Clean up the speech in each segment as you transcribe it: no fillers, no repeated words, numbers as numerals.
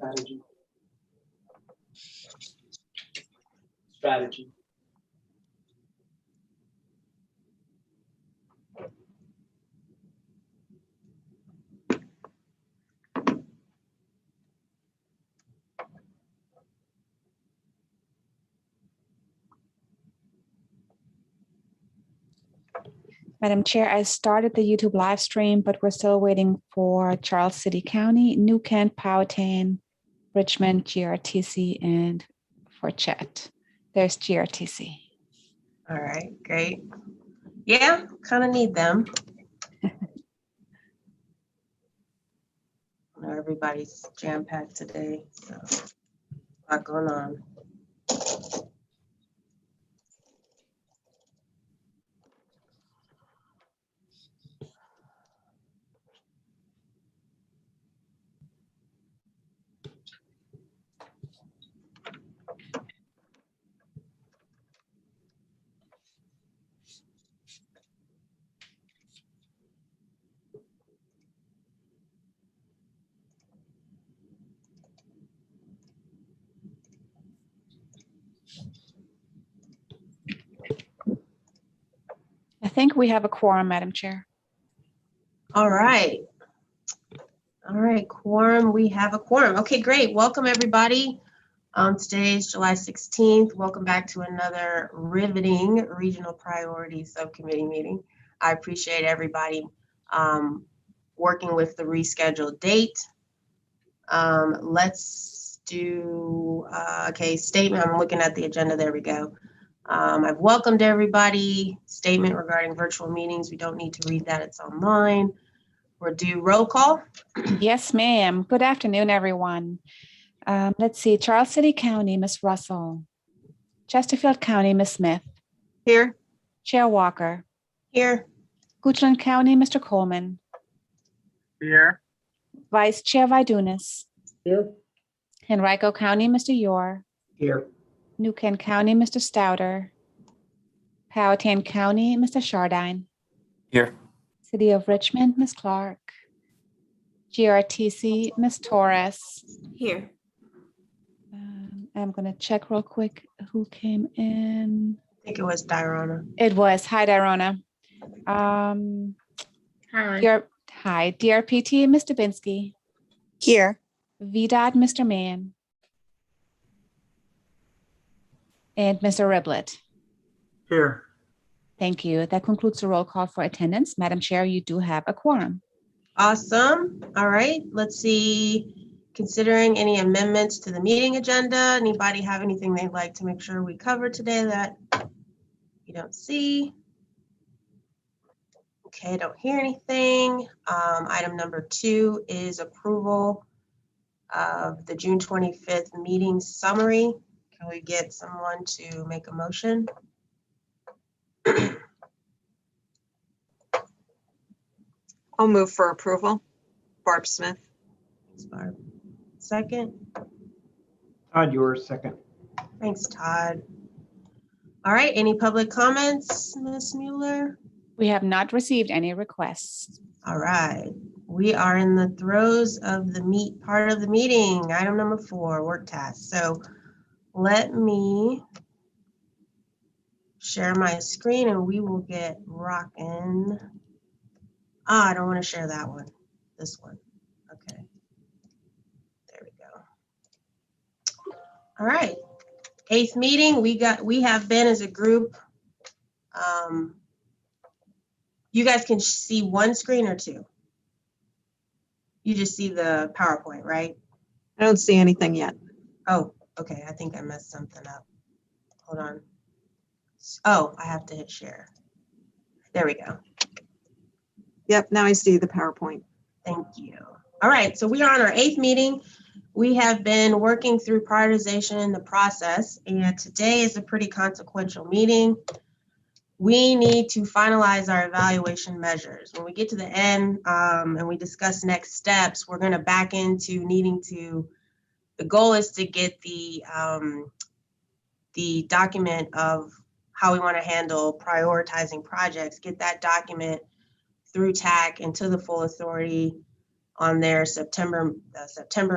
Strategy. Strategy. Madam Chair, I started the YouTube live stream, but we're still waiting for Charles City County, New Kent, Powhatan, Richmond, GRTC, and for chat. There's GRTC. All right, great. Yeah, kind of need them. I know everybody's jam-packed today, so a lot going on. I think we have a quorum, Madam Chair. All right. All right, quorum, we have a quorum. Okay, great. Welcome, everybody. Today is July 16th. Welcome back to another riveting Regional Priorities Subcommittee meeting. I appreciate everybody working with the rescheduled date. Let's do, okay, statement. I'm looking at the agenda. There we go. I've welcomed everybody. Statement regarding virtual meetings. We don't need to read that. It's online. We'll do roll call. Yes, ma'am. Good afternoon, everyone. Let's see. Charles City County, Ms. Russell. Chesterfield County, Ms. Smith. Here. Chair Walker. Here. Goochland County, Mr. Coleman. Here. Vice Chair Vidunas. Here. Henrico County, Mr. Yor. Here. New Kent County, Mr. Stouter. Powhatan County, Mr. Chardine. Here. City of Richmond, Ms. Clark. GRTC, Ms. Torres. Here. I'm going to check real quick who came in. I think it was Diana. It was. Hi, Dirona. Hi. Hi, DRPT, Ms. Dubinsky. Here. VDOT, Mr. Mann. And Mr. Riblet. Here. Thank you. That concludes the roll call for attendance. Madam Chair, you do have a quorum. Awesome. All right. Let's see. Considering any amendments to the meeting agenda, anybody have anything they'd like to make sure we cover today that you don't see? Okay, don't hear anything. Item number 2 is approval of the June 25th meeting summary. Can we get someone to make a motion? I'll move for approval. Barb Smith. Thanks, Barb. Second. Todd, yours second. Thanks, Todd. All right, any public comments, Ms. Mueller? We have not received any requests. All right, we are in the throes of the meat part of the meeting. Item number 4, work tasks. So let me share my screen and we will get rocking. I don't want to share that one. This one. Okay. There we go. All right. 8th meeting. We have been as a group. You guys can see one screen or two. You just see the PowerPoint, right? I don't see anything yet. Oh, okay. I think I messed something up. Hold on. Oh, I have to hit share. There we go. Yep, now I see the PowerPoint. Thank you. All right, so we are on our 8th meeting. We have been working through prioritization in the process, and today is a pretty consequential meeting. We need to finalize our evaluation measures. When we get to the end and we discuss next steps, we're going to back into needing to, the goal is to get the document of how we want to handle prioritizing projects, get that document through TAC into the full authority on their September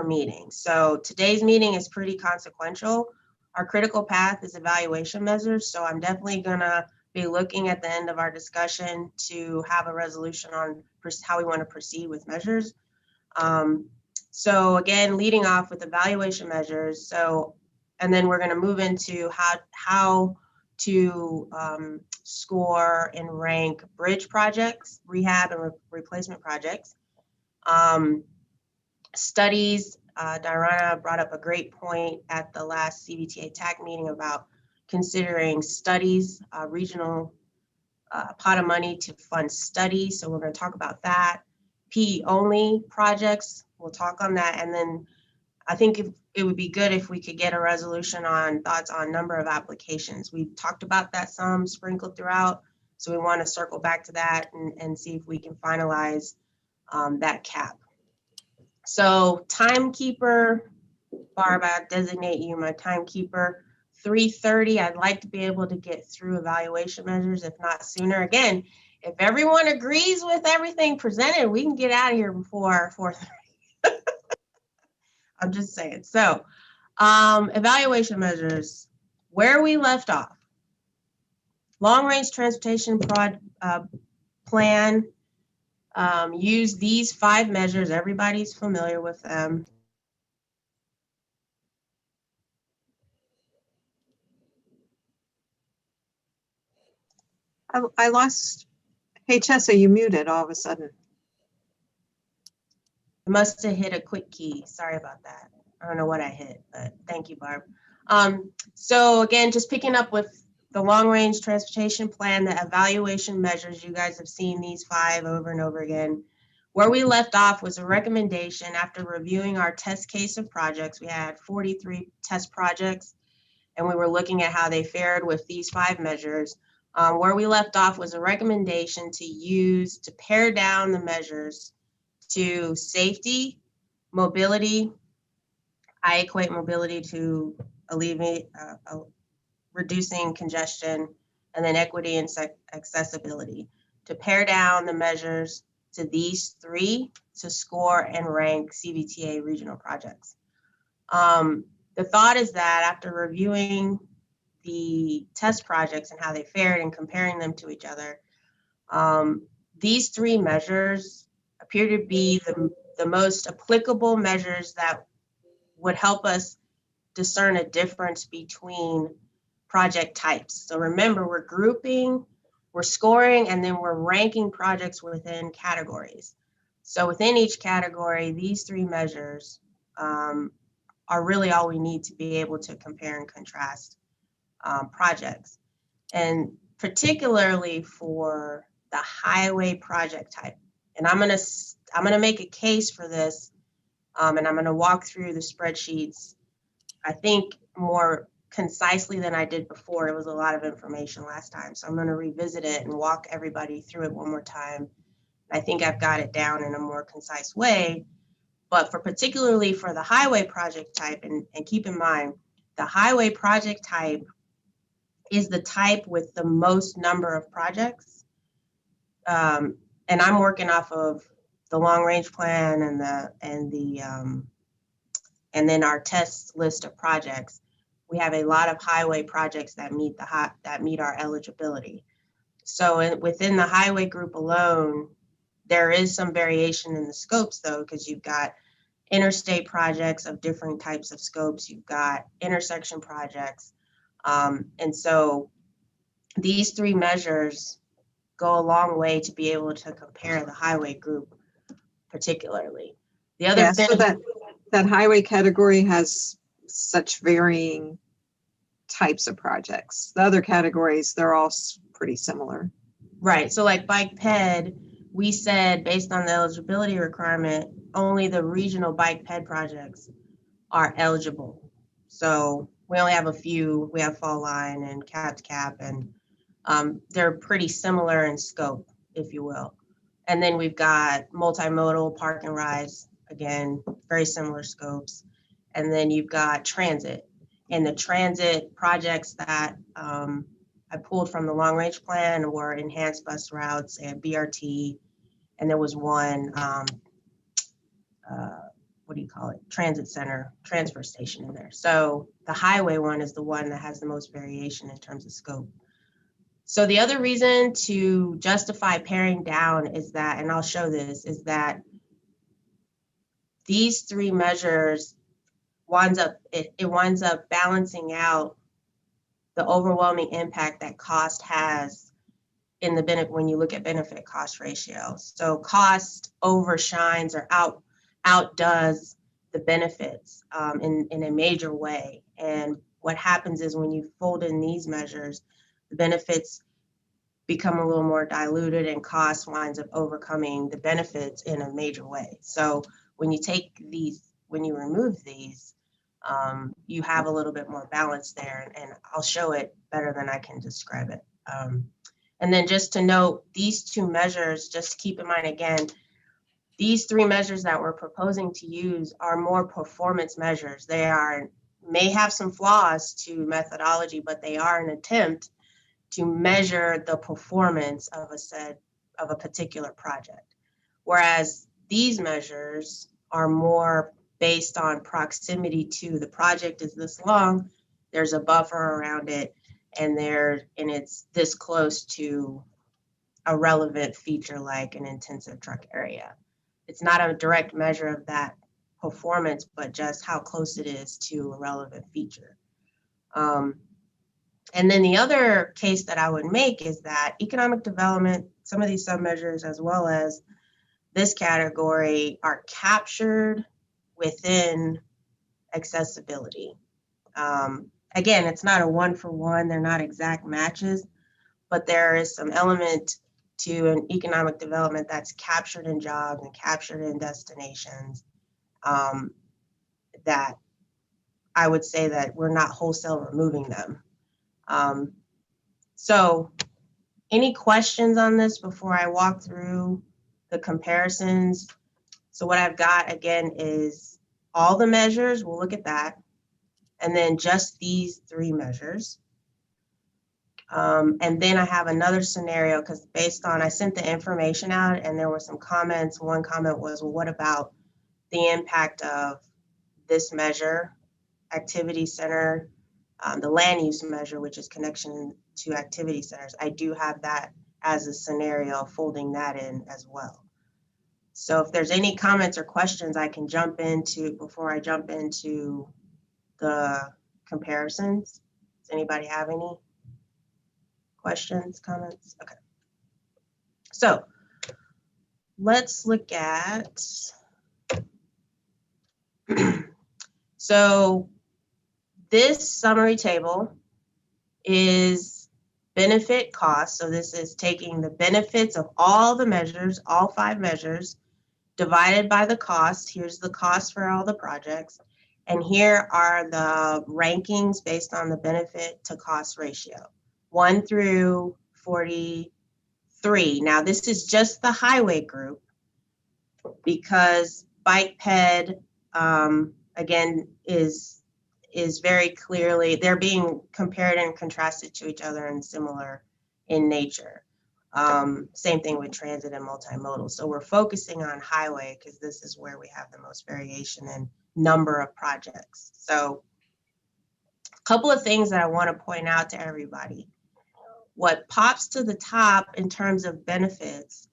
meeting. So today's meeting is pretty consequential. Our critical path is evaluation measures. So I'm definitely gonna be looking at the end of our discussion to have a resolution on how we want to proceed with measures. So again, leading off with evaluation measures. So, and then we're going to move into how to score and rank bridge projects, rehab and replacement projects. Studies, Diana brought up a great point at the last Cvta TAC meeting about considering studies, regional pot of money to fund studies. So we're going to talk about that. PE only projects, we'll talk on that. And then I think it would be good if we could get a resolution on thoughts on number of applications. We've talked about that some sprinkled throughout. So we want to circle back to that and see if we can finalize that cap. So timekeeper, Barb, I designate you my timekeeper. 3:30, I'd like to be able to get through evaluation measures, if not sooner. Again, if everyone agrees with everything presented, we can get out of here before 4:30. I'm just saying. So evaluation measures, where we left off. Long-range transportation plan, use these 5 measures. Everybody's familiar with them. I lost, hey, Chessa, you muted all of a sudden. I must have hit a quick key. Sorry about that. I don't know what I hit, but thank you, Barb. So again, just picking up with the long-range transportation plan, the evaluation measures, you guys have seen these 5 over and over again. Where we left off was a recommendation after reviewing our test case of projects. We had 43 test projects, and we were looking at how they fared with these 5 measures. Where we left off was a recommendation to pare down the measures to safety, mobility. I equate mobility to alleviate, reducing congestion, and then equity and accessibility. To pare down the measures to these 3 to score and rank Cvta regional projects. The thought is that after reviewing the test projects and how they fared and comparing them to each other, these 3 measures appear to be the most applicable measures that would help us discern a difference between project types. So remember, we're grouping, we're scoring, and then we're ranking projects within categories. So within each category, these 3 measures are really all we need to be able to compare and contrast projects. And particularly for the highway project type. And I'm gonna make a case for this, and I'm gonna walk through the spreadsheets, I think more concisely than I did before. It was a lot of information last time. So I'm gonna revisit it and walk everybody through it one more time. I think I've got it down in a more concise way, but particularly for the highway project type, and keep in mind, the highway project type is the type with the most number of projects. And I'm working off of the long range plan and then our test list of projects. We have a lot of highway projects that meet our eligibility. So within the highway group alone, there is some variation in the scopes though, because you've got interstate projects of different types of scopes. You've got intersection projects. And so these 3 measures go a long way to be able to compare the highway group particularly. The other thing, so that highway category has such varying types of projects. The other categories, they're all pretty similar. Right. So like bike ped, we said based on the eligibility requirement, only the regional bike ped projects are eligible. So we only have a few. We have Fall Line and Cap to Cap, and they're pretty similar in scope, if you will. And then we've got multimodal park and rides, again, very similar scopes. And then you've got transit. And the transit projects that I pulled from the long range plan were enhanced bus routes and BRT. And there was one what do you call it? Transit center, transfer station in there. So the highway one is the one that has the most variation in terms of scope. So the other reason to justify paring down is that, and I'll show this, is that these three measures winds up balancing out the overwhelming impact that cost has in the benefit when you look at benefit cost ratio. So cost overshines or outdoes the benefits in a major way. And what happens is when you fold in these measures, the benefits become a little more diluted and cost winds up overcoming the benefits in a major way. So when you remove these, you have a little bit more balance there, and I'll show it better than I can describe it. And then just to note, these two measures, just to keep in mind again, these three measures that we're proposing to use are more performance measures. They may have some flaws to methodology, but they are an attempt to measure the performance of a particular project. Whereas these measures are more based on proximity to the project is this long, there's a buffer around it, and it's this close to a relevant feature like an intensive truck area. It's not a direct measure of that performance, but just how close it is to a relevant feature. And then the other case that I would make is that economic development, some of these submeasures as well as this category are captured within accessibility. Again, it's not a one-for-one, they're not exact matches, but there is some element to an economic development that's captured in jobs and captured in destinations that I would say that we're not wholesale removing them. So any questions on this before I walk through the comparisons? So what I've got again is all the measures, we'll look at that, and then just these three measures. And then I have another scenario because I sent the information out and there were some comments. One comment was, well, what about the impact of this measure, activity center, the land use measure, which is connection to activity centers. I do have that as a scenario, folding that in as well. So if there's any comments or questions I can jump into before I jump into the comparisons. Does anybody have any questions, comments? Okay. So let's look at, so this summary table is benefit cost. So this is taking the benefits of all the measures, all 5 measures, divided by the cost. Here's the cost for all the projects. And here are the rankings based on the benefit to cost ratio, 1 through 43. Now this is just the highway group because bike ped, again, is very clearly, they're being compared and contrasted to each other and similar in nature. Same thing with transit and multimodal. So we're focusing on highway because this is where we have the most variation in number of projects. So a couple of things that I want to point out to everybody. What pops to the top in terms of benefits.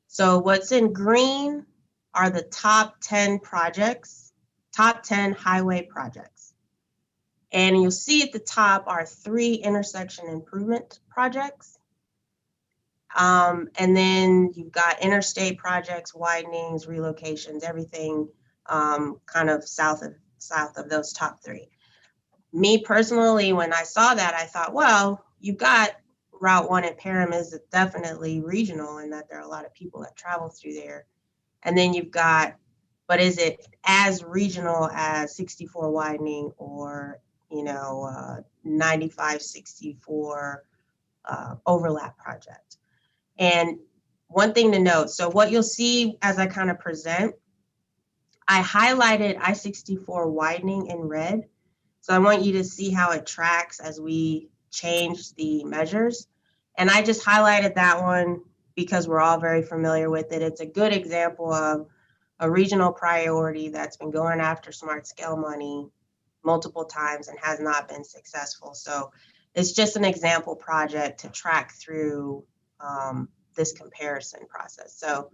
So what's in green are the top 10 projects, top 10 highway projects. And you'll see at the top are 3 intersection improvement projects. And then you've got interstate projects, widenings, relocations, everything kind of south of those top 3. Me personally, when I saw that, I thought, well, you've got Route 1 at Parham is definitely regional in that there are a lot of people that travel through there. And then you've got, but is it as regional as 64 widening or 95-64 overlap project? And one thing to note, so what you'll see as I kind of present, I highlighted I-64 widening in red. So I want you to see how it tracks as we change the measures. And I just highlighted that one because we're all very familiar with it. It's a good example of a regional priority that's been going after smart scale money multiple times and has not been successful. So it's just an example project to track through this comparison process. So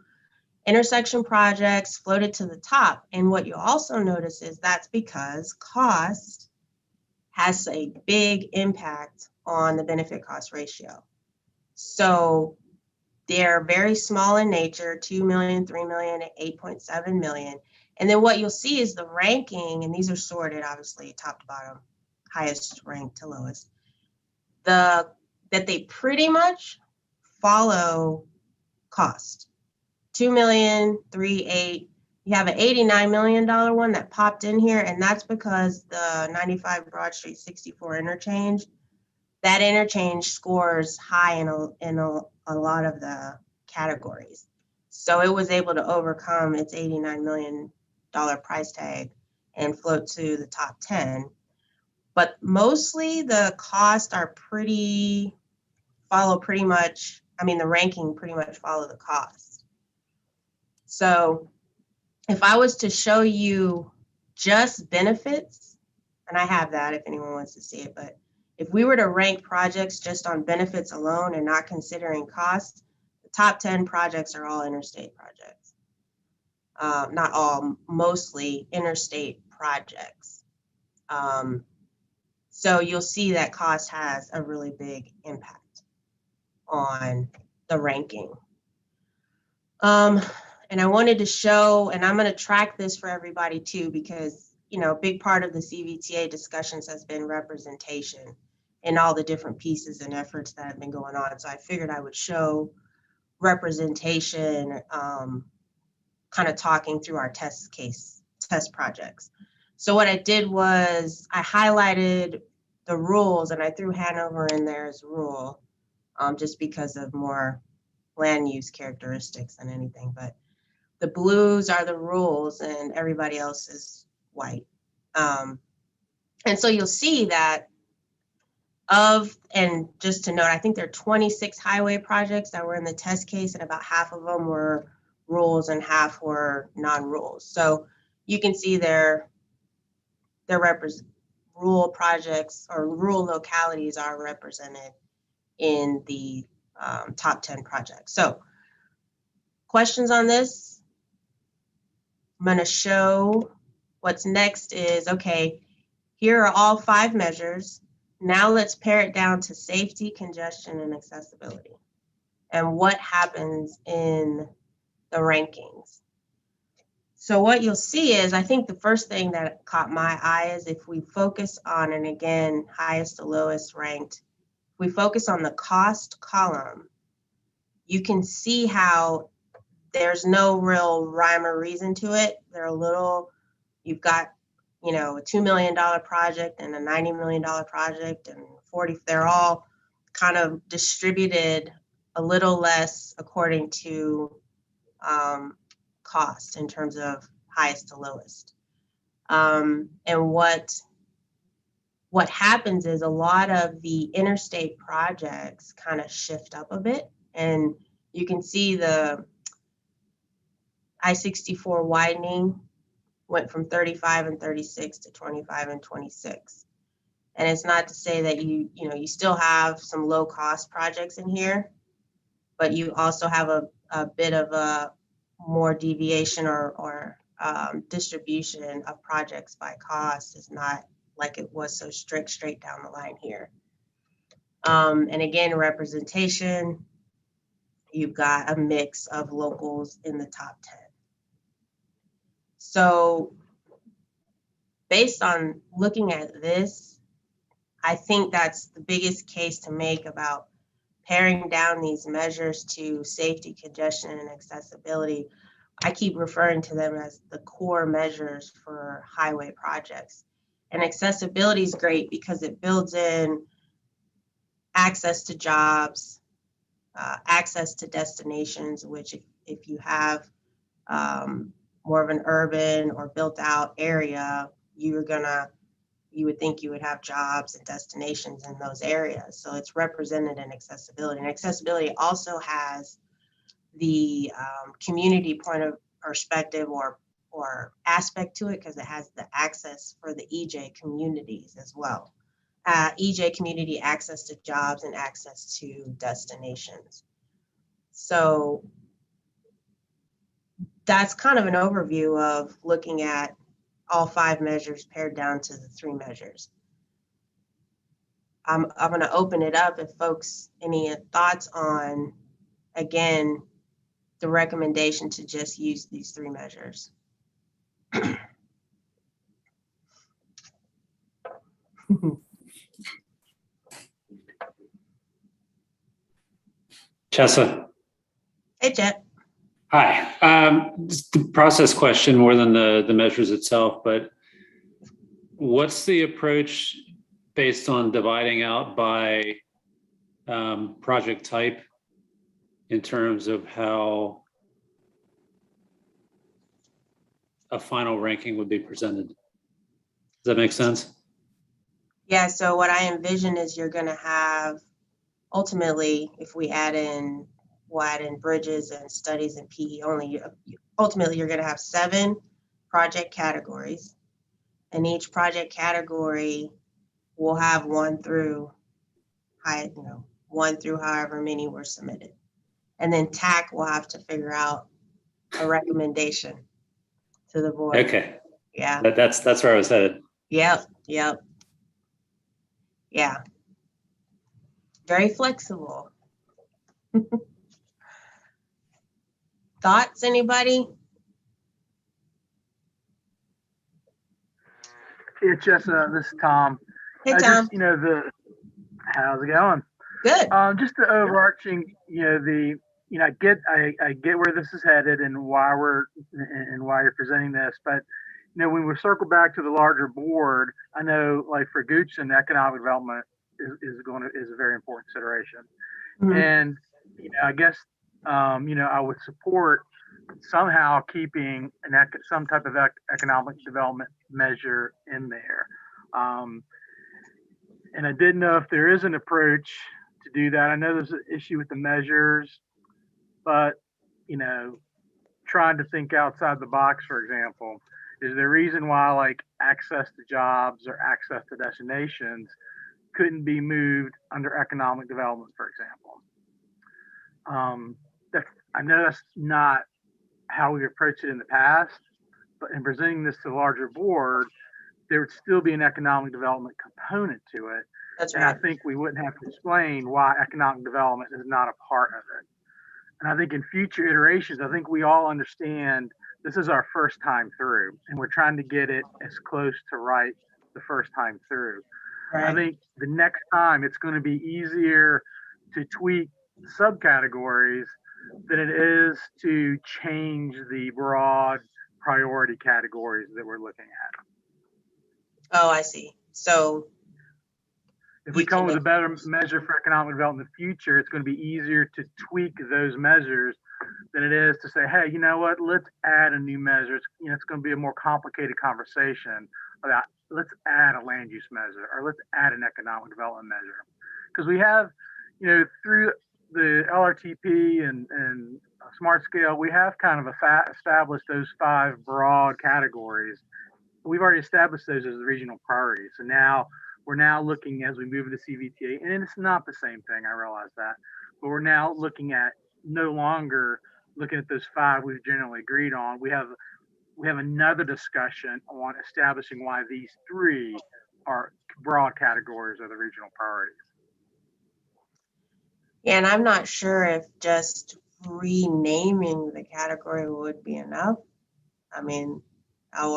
intersection projects floated to the top. And what you'll also notice is that's because cost has a big impact on the benefit cost ratio. So they're very small in nature, 2 million, 3 million, 8.7 million. And then what you'll see is the ranking, and these are sorted obviously top to bottom, highest ranked to lowest, that they pretty much follow cost. 2 million, 3, 8. You have an $89 million one that popped in here, and that's because the 95 Broad Street 64 interchange, that interchange scores high in a lot of the categories. So it was able to overcome its $89 million price tag and float to the top 10. But mostly the costs are the ranking pretty much follow the cost. So if I was to show you just benefits, and I have that if anyone wants to see it, but if we were to rank projects just on benefits alone and not considering costs, the top 10 projects are all interstate projects. Not all, mostly interstate projects. So you'll see that cost has a really big impact on the ranking. And I wanted to show, and I'm going to track this for everybody too, because, you know, a big part of the CVTA discussions has been representation and all the different pieces and efforts that have been going on. So I figured I would show representation, kind of talking through our test projects. So what I did was I highlighted the rules and I threw Hanover in there as a rule, just because of more land use characteristics than anything. But the blues are the rules and everybody else is white. And so you'll see that and just to note, I think there are 26 highway projects that were in the test case, and about half of them were rules and half were non-rules. So you can see their rural projects or rural localities are represented in the top 10 projects. So questions on this? I'm going to show what's next is, okay, here are all 5 measures. Now let's pare it down to safety, congestion, and accessibility. And what happens in the rankings. So what you'll see is, I think the first thing that caught my eye is if we focus on, and again, highest to lowest ranked, if we focus on the cost column, you can see how there's no real rhyme or reason to it. You've got, you know, a $2 million project and a $90 million project and 40, they're all kind of distributed a little less according to cost in terms of highest to lowest. And what happens is a lot of the interstate projects kind of shift up a bit, and you can see the I-64 widening went from 35 and 36 to 25 and 26. And it's not to say that you still have some low cost projects in here, but you also have a bit of a more deviation or distribution of projects by cost. Is not like it was so strict straight down the line here. And again, representation, you've got a mix of locals in the top 10. So based on looking at this, I think that's the biggest case to make about paring down these measures to safety, congestion, and accessibility. I keep referring to them as the core measures for highway projects. And accessibility is great because it builds in access to jobs, access to destinations, which if you have more of an urban or built out area, you would think you would have jobs and destinations in those areas. So it's represented in accessibility. And accessibility also has the community point of perspective or or aspect to it because it has the access for the EJ communities as well. EJ community access to jobs and access to destinations. So that's kind of an overview of looking at all 5 measures pared down to the 3 measures. I'm going to open it up if folks, any thoughts on, again, the recommendation to just use these 3 measures. Chessa. Hey, Jet. Hi. Just the process question more than the measures itself, but what's the approach based on dividing out by project type in terms of how a final ranking would be presented? Does that make sense? Yeah, so what I envision is you're going to have, ultimately, if we we'll add in bridges and studies and PE only, ultimately you're going to have 7 project categories, and each project category will have 1 through however many were submitted. And then TAC will have to figure out a recommendation to the board. Okay. Yeah. That's where I was headed. Yep. Yeah. Very flexible. Thoughts, anybody? It's just this is Tom. Hey, Tom. How's it going? Good. Just the overarching, I get where this is headed and why you're presenting this, but when we circle back to the larger board, I know like for Goochson, economic development is a very important consideration. Mm-hmm. And I guess I would support somehow keeping some type of economic development measure in there. And I didn't know if there is an approach to do that. I know there's an issue with the measures, but trying to think outside the box, for example, is there a reason why like access to jobs or access to destinations couldn't be moved under economic development, for example? I know that's not how we've approached it in the past, but in presenting this to the larger board, there would still be an economic development component to it. That's And right. I think we wouldn't have to explain why economic development is not a part of it. And I think in future iterations, I think we all understand this is our first time through, and we're trying to get it as close to right the first time through. Right. I think the next time it's going to be easier to tweak subcategories than it is to change the broad priority categories that we're looking at. Oh, I see. So if we come up with a better measure for economic development in the future, it's going to be easier to tweak those measures than it is to say, hey, you know what, let's add a new measure. It's going to be a more complicated conversation about let's add a land use measure or let's add an economic development measure. Because we have, through the LRTP and Smart Scale, we have kind of established those 5 broad categories. We've already established those as the regional priorities. So now we're looking as we move into CVTA, and it's not the same thing, I realize that, but we're now looking at no longer looking at those 5 we've generally agreed on. We have another discussion on establishing why these 3 are broad categories of the regional priorities. Yeah, and I'm not sure if just renaming the category would be enough. I mean, how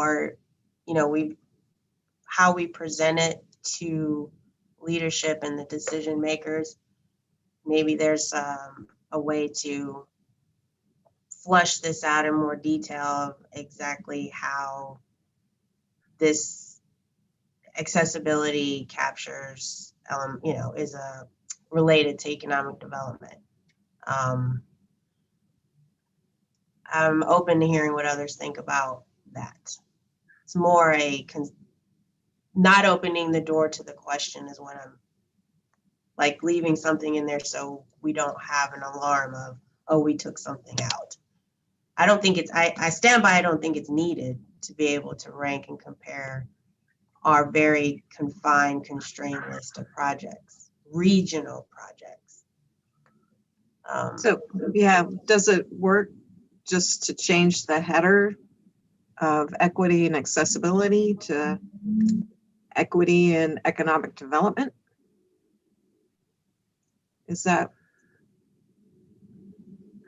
we present it to leadership and the decision makers, maybe there's a way to flush this out in more detail of exactly how this accessibility captures, is related to economic development. I'm open to hearing what others think about that. It's more not opening the door to the question is when I'm like leaving something in there so we don't have an alarm of, oh, we took something out. I don't think it's, I stand by, I don't think it's needed to be able to rank and compare our very confined, constrained list of projects, regional projects. So, yeah, does it work just to change the header of equity and accessibility to equity and economic development? Is that?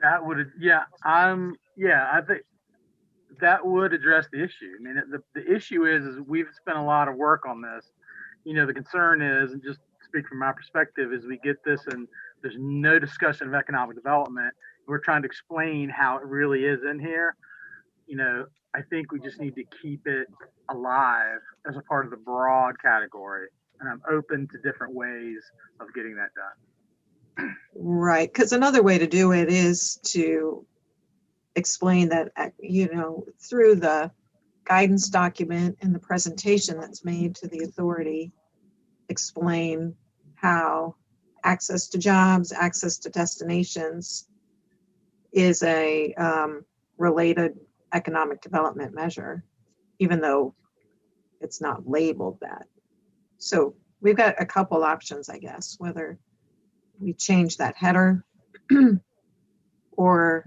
That would, yeah, I think that would address the issue. I mean, the issue is we've spent a lot of work on this. You know, the concern is, and just speak from my perspective, is we get this and there's no discussion of economic development. We're trying to explain how it really is in here. You know, I think we just need to keep it alive as a part of the broad category. And I'm open to different ways of getting that done. Right, because another way to do it is to explain that, you know, through the guidance document and the presentation that's made to the authority, explain how access to jobs, access to destinations is a related economic development measure, even though it's not labeled that. So we've got a couple options, I guess, whether we change that header or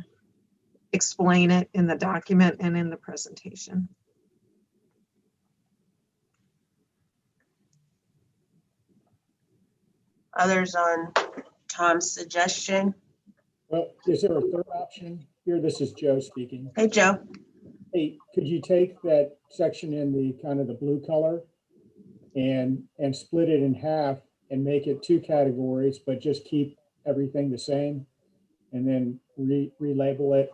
explain it in the document and in the presentation. Others on Tom's suggestion? Well, is there a third option here? This is Joe speaking. Hey, Joe. Hey, could you take that section in the kind of the blue color and split it in half and make it 2 categories, but just keep everything the same, and then relabel it?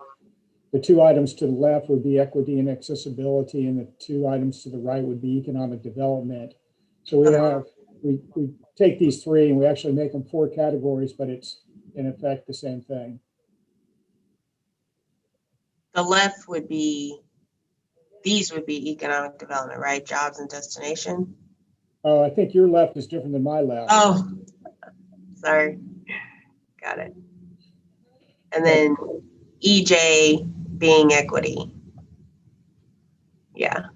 The 2 items to the left would be equity and accessibility, and the 2 items to the right would be economic development. So we take these 3 and we actually make them 4 categories, but it's in effect the same thing. The left would be, these would be economic development, right? Jobs and destination. Oh, I think your left is different than my left. Oh, sorry. Got it. And then EJ being equity. Yeah.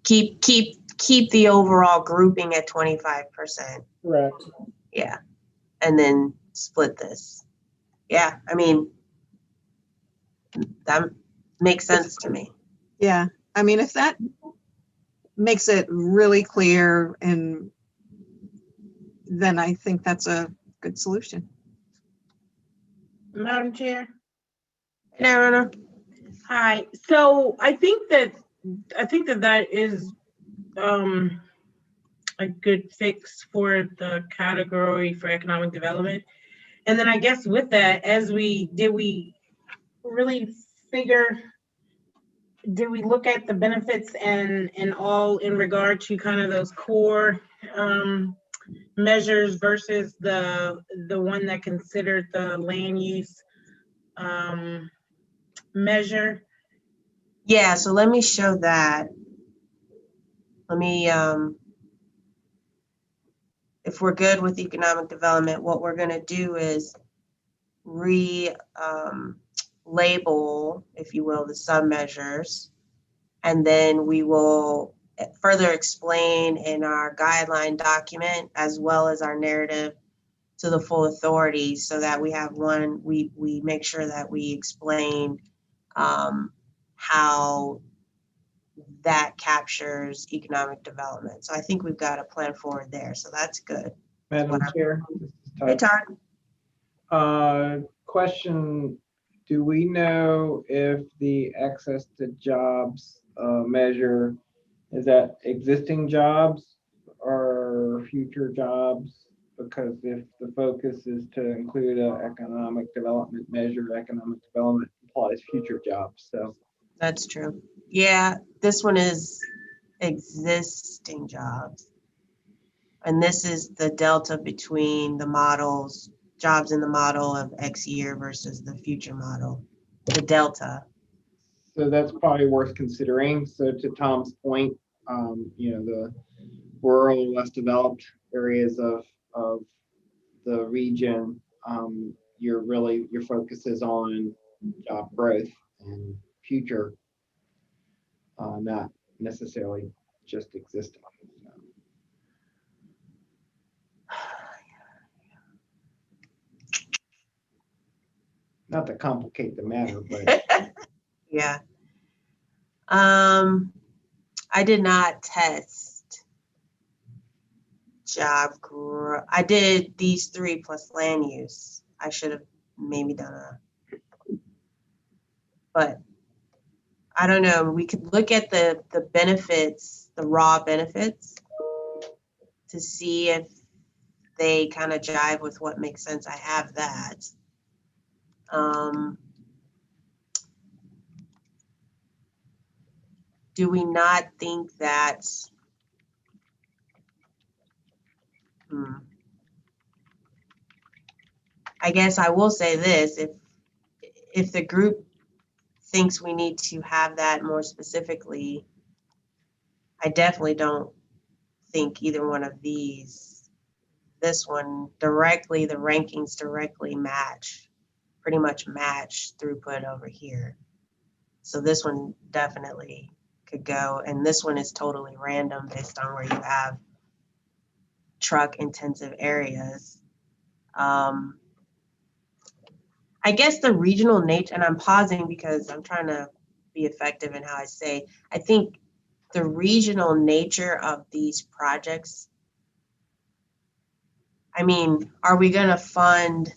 Keep the overall grouping at 25%. Correct. Yeah. And then split this. Yeah. I mean, that makes sense to me. Yeah, I mean, if that makes it really clear, and then I think that's a good solution. Madam Chair. No. Hi. So I think that that is a good fix for the category for economic development. And then I guess with that, did we look at the benefits and all in regard to kind of those core measures versus the one that considered the land use measure? Yeah, so let me show that. Let me, if we're good with economic development, what we're gonna do is label, if you will, the sub-measures. And then we will further explain in our guideline document, as well as our narrative to the full authority, so that we have one, we make sure that we explain how that captures economic development. So I think we've got a plan forward there. So that's good. Madam Chair. Hey, Todd. Question, do we know if the access to jobs measure, is that existing jobs or future jobs? Because if the focus is to include an economic development measure, economic development implies future jobs. So That's true. Yeah, this one is existing jobs. And this is the delta between the models, jobs in the model of X year versus the future model, the delta. So that's probably worth considering. So to Tom's point, the rural, less developed areas of the region, your focus is on job growth, and future, not necessarily just existing. So. Not to complicate the matter, but Yeah. I did not test job growth. I did these 3 plus land use. I should have maybe done but I don't know. We could look at the benefits, the raw benefits, to see if they kind of jive with what makes sense. I have that. Do we not think that, I guess I will say this, if the group thinks we need to have that more specifically, I definitely don't think either one of these, this one directly, the rankings directly match, pretty much match throughput over here. So this one definitely could go, and this one is totally random based on where you have truck intensive areas. I guess the regional nature, and I'm pausing because I'm trying to be effective in how I say, I think the regional nature of these projects, I mean, are we gonna fund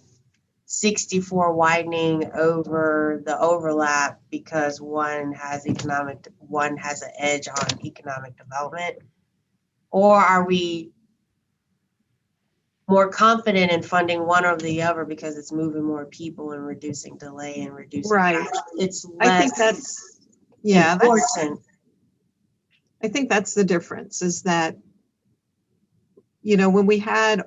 64 widening over the overlap because one has an edge on economic development? Or are we more confident in funding one over the other because it's moving more people and reducing delay and reducing Right. It's less I think that's, yeah, important. I think that's the difference, is that, you know, when we had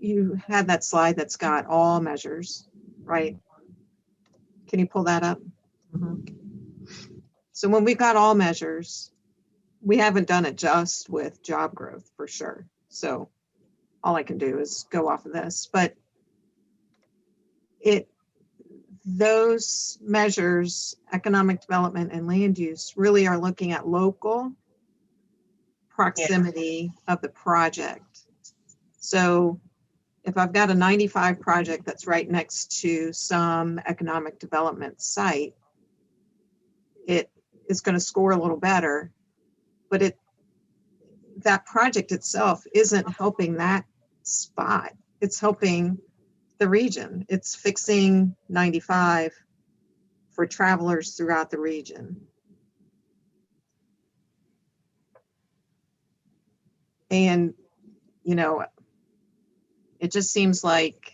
you had that slide that's got all measures, right? Can you pull that up? Mhm. So when we've got all measures, we haven't done it just with job growth for sure. So all I can do is go off of this, but those measures, economic development and land use, really are looking at local proximity of the project. So if I've got a 95 project that's right next to some economic development site, it is going to score a little better, but that project itself isn't helping that spot. It's helping the region. It's fixing 95 for travelers throughout the region. And, you know, it just seems like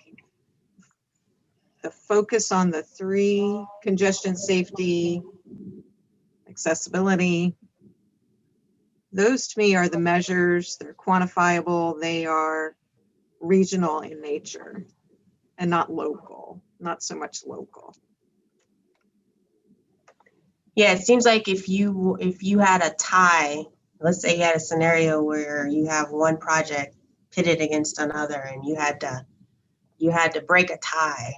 the focus on the 3, congestion, safety, accessibility, those to me are the measures. They're quantifiable. They are regional in nature and not local, not so much local. Yeah, it seems like if you had a tie, let's say you had a scenario where you have one project pitted against another and you had to break a tie.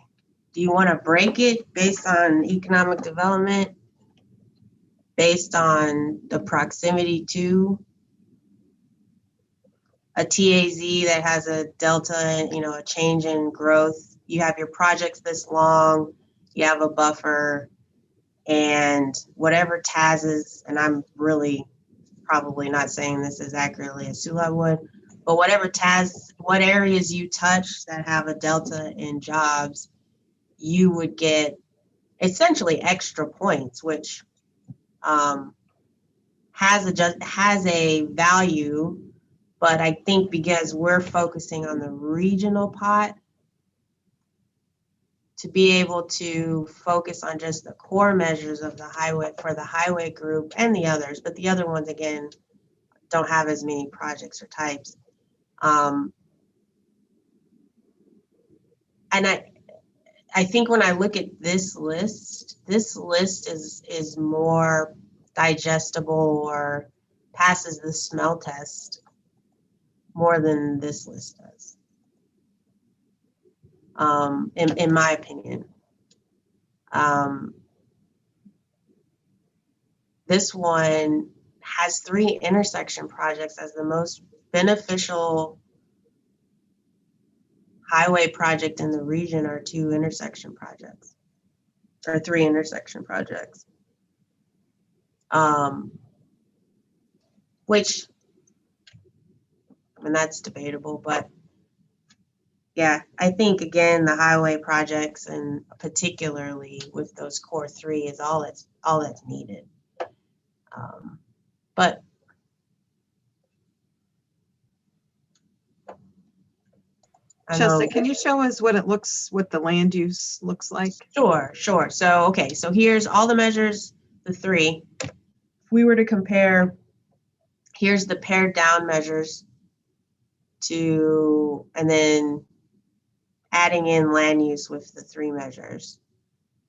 Do you want to break it based on economic development, based on the proximity to a TAZ that has a delta, you know, a change in growth? You have your projects this long, you have a buffer, and whatever TAZs, and I'm really probably not saying this as accurately as Sula would, but whatever TAZ, what areas you touch that have a delta in jobs, you would get essentially extra points, which has a value. But I think because we're focusing on the regional pot, to be able to focus on just the core measures of the highway for the highway group and the others, but the other ones, again, don't have as many projects or types. And I think when I look at this list is more digestible or passes the smell test more than this list does, in my opinion. this one has 3 intersection projects as the most beneficial highway project in the region are 2 intersection projects, or 3 intersection projects. Which, I mean, that's debatable, but yeah, I think again, the highway projects and particularly with those core 3 is all that's needed. But I know. Chelsea, can you show us what the land use looks like? Sure. So, okay, so here's all the measures, the 3. If we were to compare, here's the pared down measures to, and then adding in land use with the 3 measures.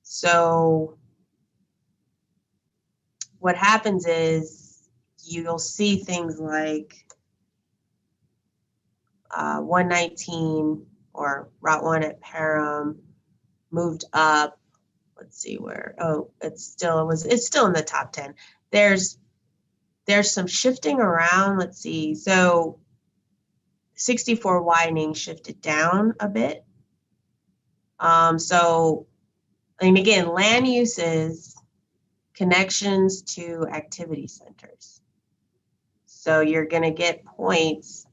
So what happens is you'll see things like 119 or Route 1 at Parham moved up. Let's see where, oh, it's still in the top 10. There's some shifting around. Let's see. So 64 widening shifted down a bit. So, and again, land uses connections to activity centers. So you're going to get points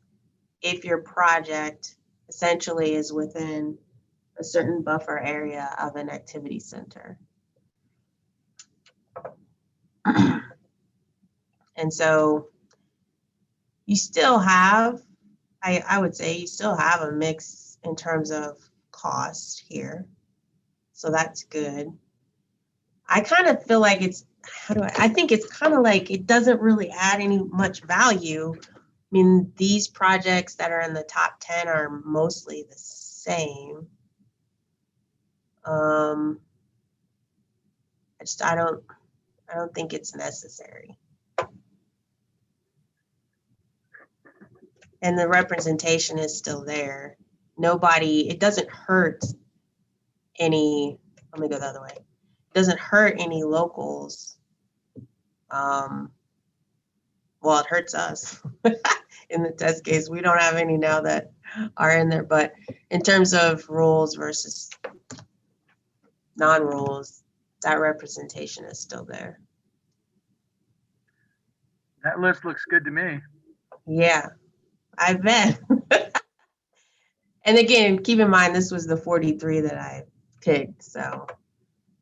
if your project essentially is within a certain buffer area of an activity center. And so you still have, I would say you still have a mix in terms of cost here. So that's good. I kind of feel like it's, I think it's kind of like it doesn't really add any much value. I mean, these projects that are in the top 10 are mostly the same. I don't think it's necessary. And the representation is still there. It doesn't hurt any, let me go the other way. It doesn't hurt any locals. Well, it hurts us in the test case. We don't have any now that are in there, but in terms of rules versus non-rules, that representation is still there. That list looks good to me. Yeah, I bet. And again, keep in mind, this was the 43 that I picked. So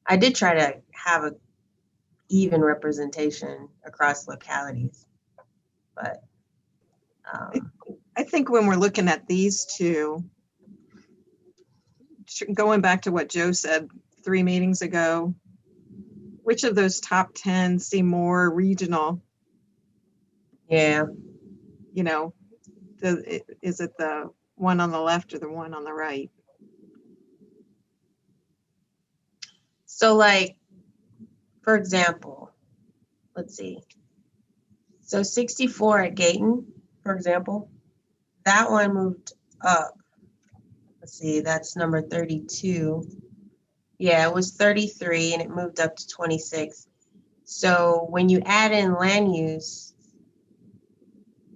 I did try to have a even representation across localities, but I think when we're looking at these 2, going back to what Joe said 3 meetings ago, which of those top 10 seem more regional? yeah. You know, is it the one on the left or the one on the right? So like, for example, let's see. So 64 at Gayton, for example, that one moved up. Let's see, that's number 32. Yeah, it was 33 and it moved up to 26. So when you add in land use,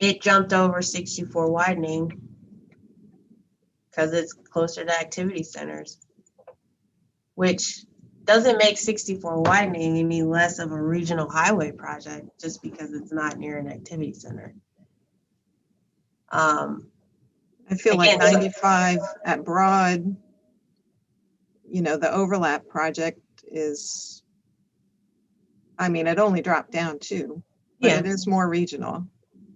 it jumped over 64 widening because it's closer to activity centers, which doesn't make 64 widening any less of a regional highway project just because it's not near an activity center. I feel like 95 at Broad, you know, the overlap project is, I mean, it only dropped down 2, but Yeah. It is more regional.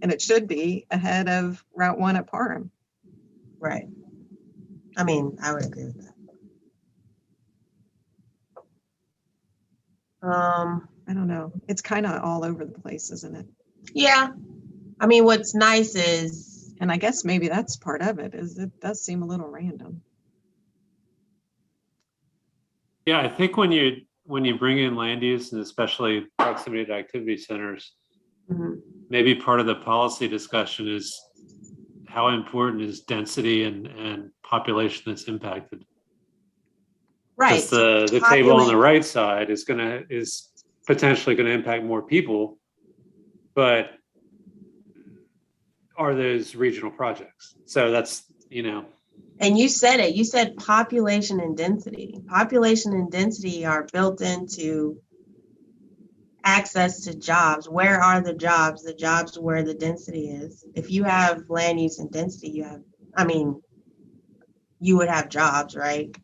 And it should be ahead of Route 1 at Parham. Right. I mean, I would agree with that. I don't know. It's kind of all over the place, isn't it? Yeah. I mean, what's nice is, And I guess maybe that's part of it, is it does seem a little random. Yeah, I think when you bring in land use and especially proximity to activity centers, maybe part of the policy discussion is how important is density and population that's impacted. right. Because the table on the right side is potentially going to impact more people, but are those regional projects? So that's, you know. And you said it, you said population and density. Population and density are built into access to jobs. Where are the jobs? The jobs where the density is. If you have land use and density, you would have jobs, right?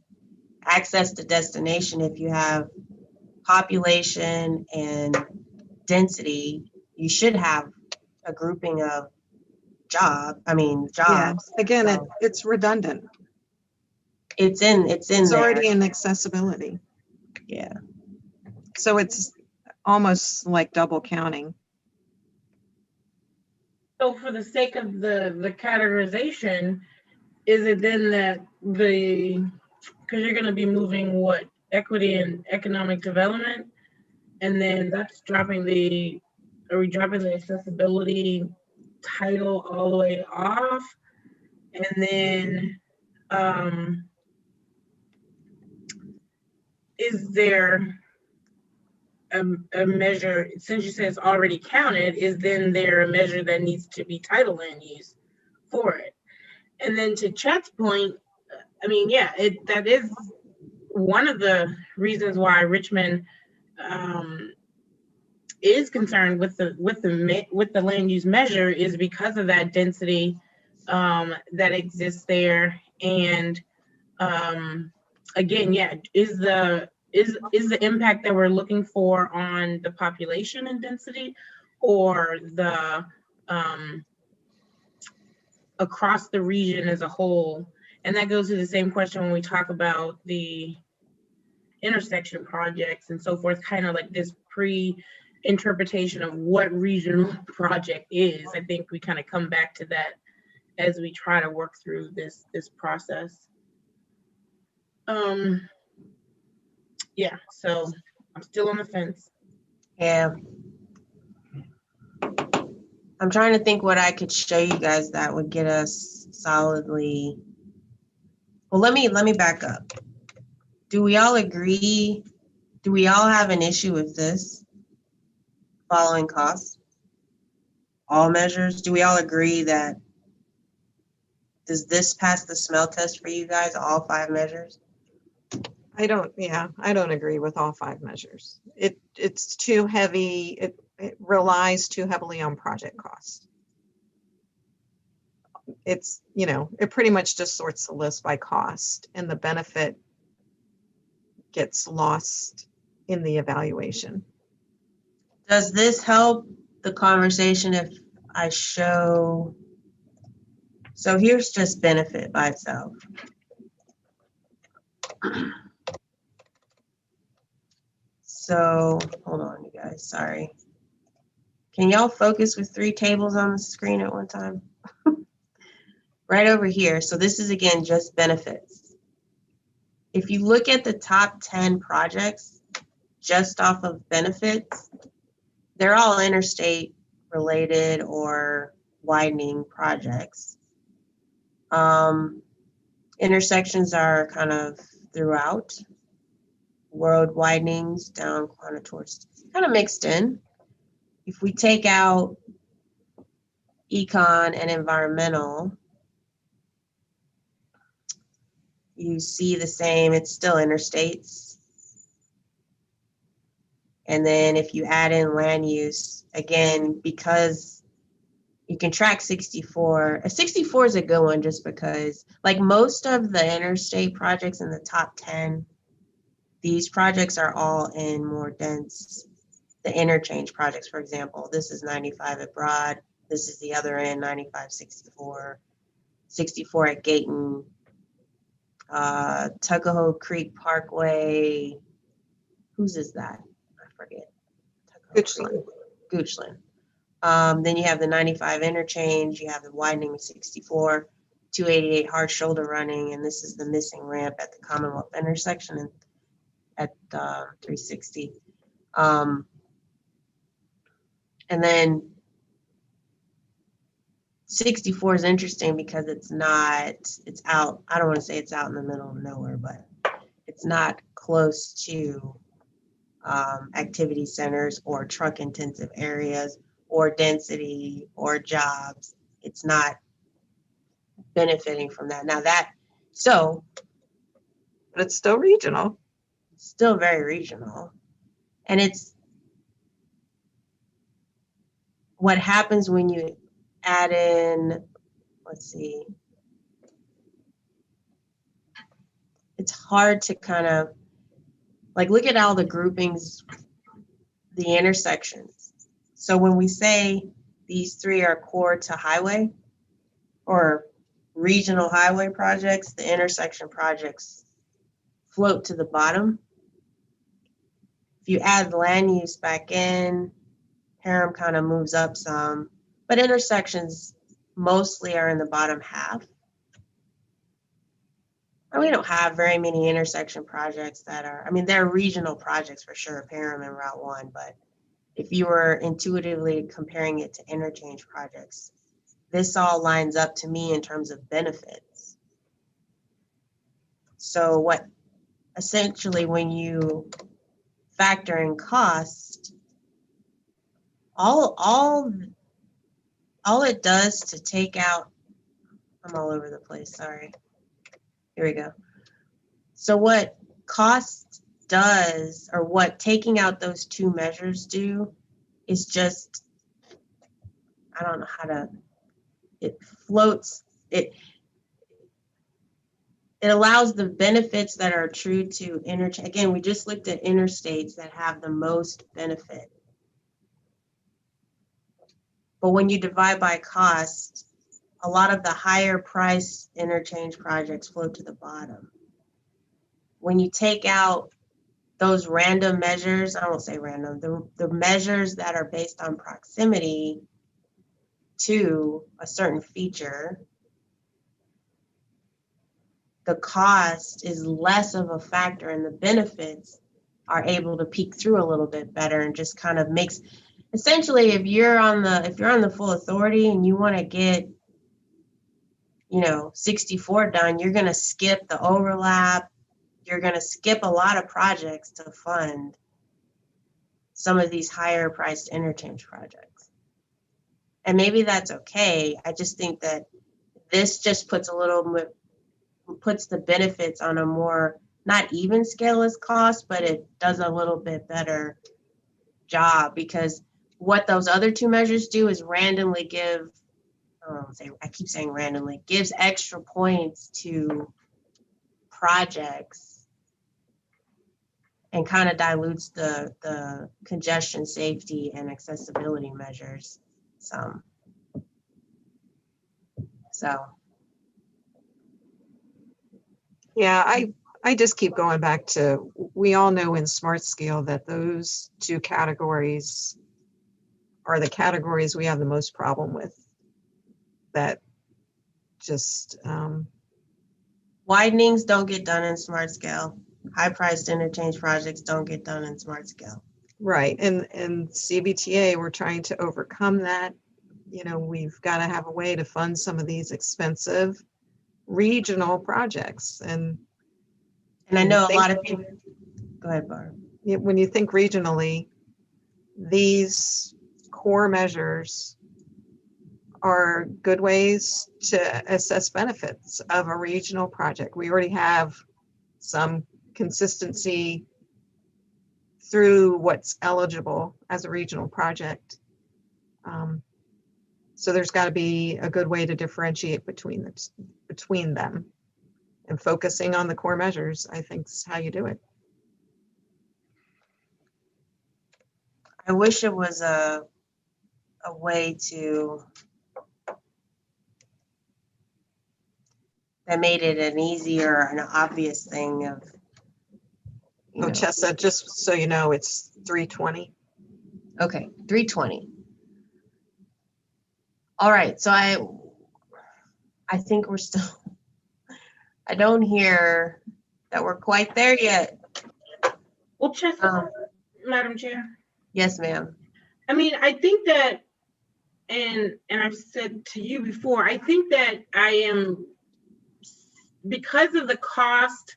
Access to destination, if you have population and density, you should have a grouping of Yeah, jobs. again, So it's redundant. it's in It's there. already in accessibility. Yeah. So it's almost like double counting. So for the sake of the categorization, is it then that because you're going to be moving what, equity and economic development, and then that's are we dropping the accessibility title all the way off? And then is there a measure, since you say it's already counted, is then there a measure that needs to be title land use for it? And then to Chet's point, that is one of the reasons why Richmond is concerned with the land use measure, is because of that density that exists there. And again, is the impact that we're looking for on the population and density, or the across the region as a whole? And that goes to the same question when we talk about the intersection projects and so forth, kind of like this pre-interpretation of what regional project is. I think we kind of come back to that as we try to work through this process. So I'm still on the fence. Yeah. I'm trying to think what I could show you guys that would get us solidly. Well, let me back up. Do we all agree? Do we all have an issue with this? Following costs? All measures? Do we all agree that, does this pass the smell test for you guys, all 5 measures? I don't agree with all 5 measures. It's too heavy. It relies too heavily on project cost. It's, it pretty much just sorts the list by cost, and the benefit gets lost in the evaluation. Does this help the conversation if I show? So here's just benefit by itself. So hold on, you guys, sorry. Can y'all focus with 3 tables on the screen at one time? Right over here. So this is, again, just benefits. If you look at the top 10 projects just off of benefits, they're all interstate related or widening projects. Intersections are kind of throughout. Road widenings down kind of towards, kind of mixed in. If we take out econ and environmental, you see the same, it's still interstates. And then if you add in land use, again, because you can track 64, 64 is a good one just because, like most of the interstate projects in the top 10, these projects are all in more dense, the interchange projects, for example. This is 95 at Broad. This is the other end, 95, 64, 64 at Gayton, Tuckahoe Creek Parkway. Whose is that? I forget. Goochland. Then you have the 95 interchange. You have the widening of 64, 288 hard shoulder running, and this is the missing ramp at the Commonwealth intersection and at 360. And then 64 is interesting because it's out. I don't want to say it's out in the middle of nowhere, but it's not close to activity centers or truck intensive areas or density or jobs. It's not benefiting from that. Now But it's still regional. still very regional. And it's what happens when you add in, let's see, it's hard to kind of like look at all the groupings, the intersections. So when we say these three are core to highway or regional highway projects, the intersection projects float to the bottom. If you add land use back in, Parham kind of moves up some, but intersections mostly are in the bottom half. And we don't have very many intersection projects that are, I mean, they're regional projects for sure, Parham and Route 1, but if you were intuitively comparing it to interchange projects, this all lines up to me in terms of benefits. So what essentially when you factor in cost, all it does to take out, I'm all over the place, sorry. Here we go. So what cost does, or what taking out those two measures do, is just, I don't know how to, it floats, it allows the benefits that are true to interchange. Again, we just looked at interstates that have the most benefit. But when you divide by cost, a lot of the higher price interchange projects float to the bottom. When you take out those random measures, I won't say random, the measures that are based on proximity to a certain feature, the cost is less of a factor and the benefits are able to peek through a little bit better and just kind of makes, essentially, if you're on the full authority and you want to get, 64 done, you're going to skip the overlap. You're going to skip a lot of projects to fund some of these higher priced interchange projects. And maybe that's okay. I just think that this just puts the benefits on a more, not even scale as cost, but it does a little bit better job, because what those other two measures do is randomly give, I keep saying randomly, gives extra points to projects and kind of dilutes the congestion, safety, and accessibility measures some. So. Yeah, I just keep going back to, we all know in Smart Scale that those two categories are the categories we have the most problem with. That just Widenings don't get done in Smart Scale. High-priced interchange projects don't get done in Smart Scale. right. And CVTA, we're trying to overcome that. We've got to have a way to fund some of these expensive regional projects. And I know a lot of people, go ahead, Barb. When you think regionally, these core measures are good ways to assess benefits of a regional project. We already have some consistency through what's eligible as a regional project. So there's got to be a good way to differentiate between them, and focusing on the core measures, I think, is how you do it. I wish it was a way that made it an easier and obvious thing of, Chessa, just so you know, it's 320. Okay, 320. All right, so I think we're still, I don't hear that we're quite there yet. Well, Madam Chair. Yes, ma'am. I mean, I think that, and I've said to you before, I think that I am, because of the cost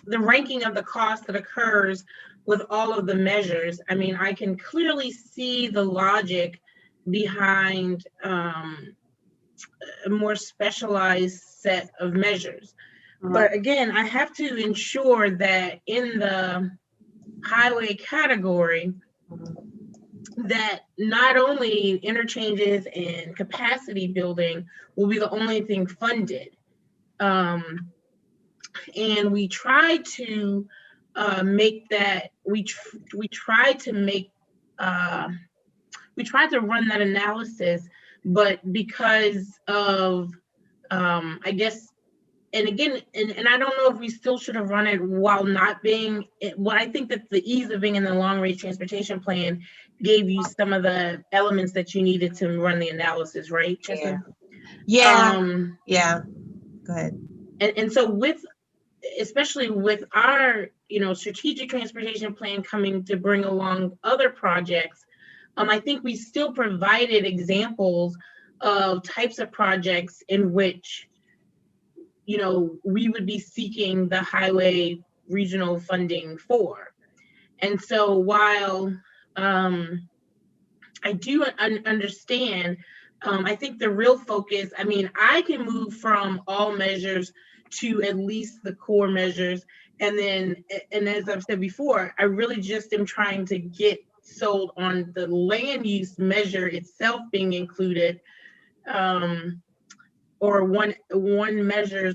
ranking of the cost that occurs with all of the measures. I mean, I can clearly see the logic behind a more specialized set of measures. But again, I have to ensure that in the highway category, that not only interchanges and capacity building will be the only thing funded. And we try to make that, we try to run that analysis, but because of, I guess, and again, and I don't know if we still should have run it while not being, well, I think that the ease of being in the long range transportation plan gave you some of the elements that you needed to run the analysis, right, Chester? Yeah. Go ahead. And so with, especially with our, strategic transportation plan coming to bring along other projects, I think we still provided examples of types of projects in which, we would be seeking the highway regional funding for. And so while I do understand, I think the real focus, I mean, I can move from all measures to at least the core measures. And then, and as I've said before, I really just am trying to get sold on the land use measure itself being included, or one measure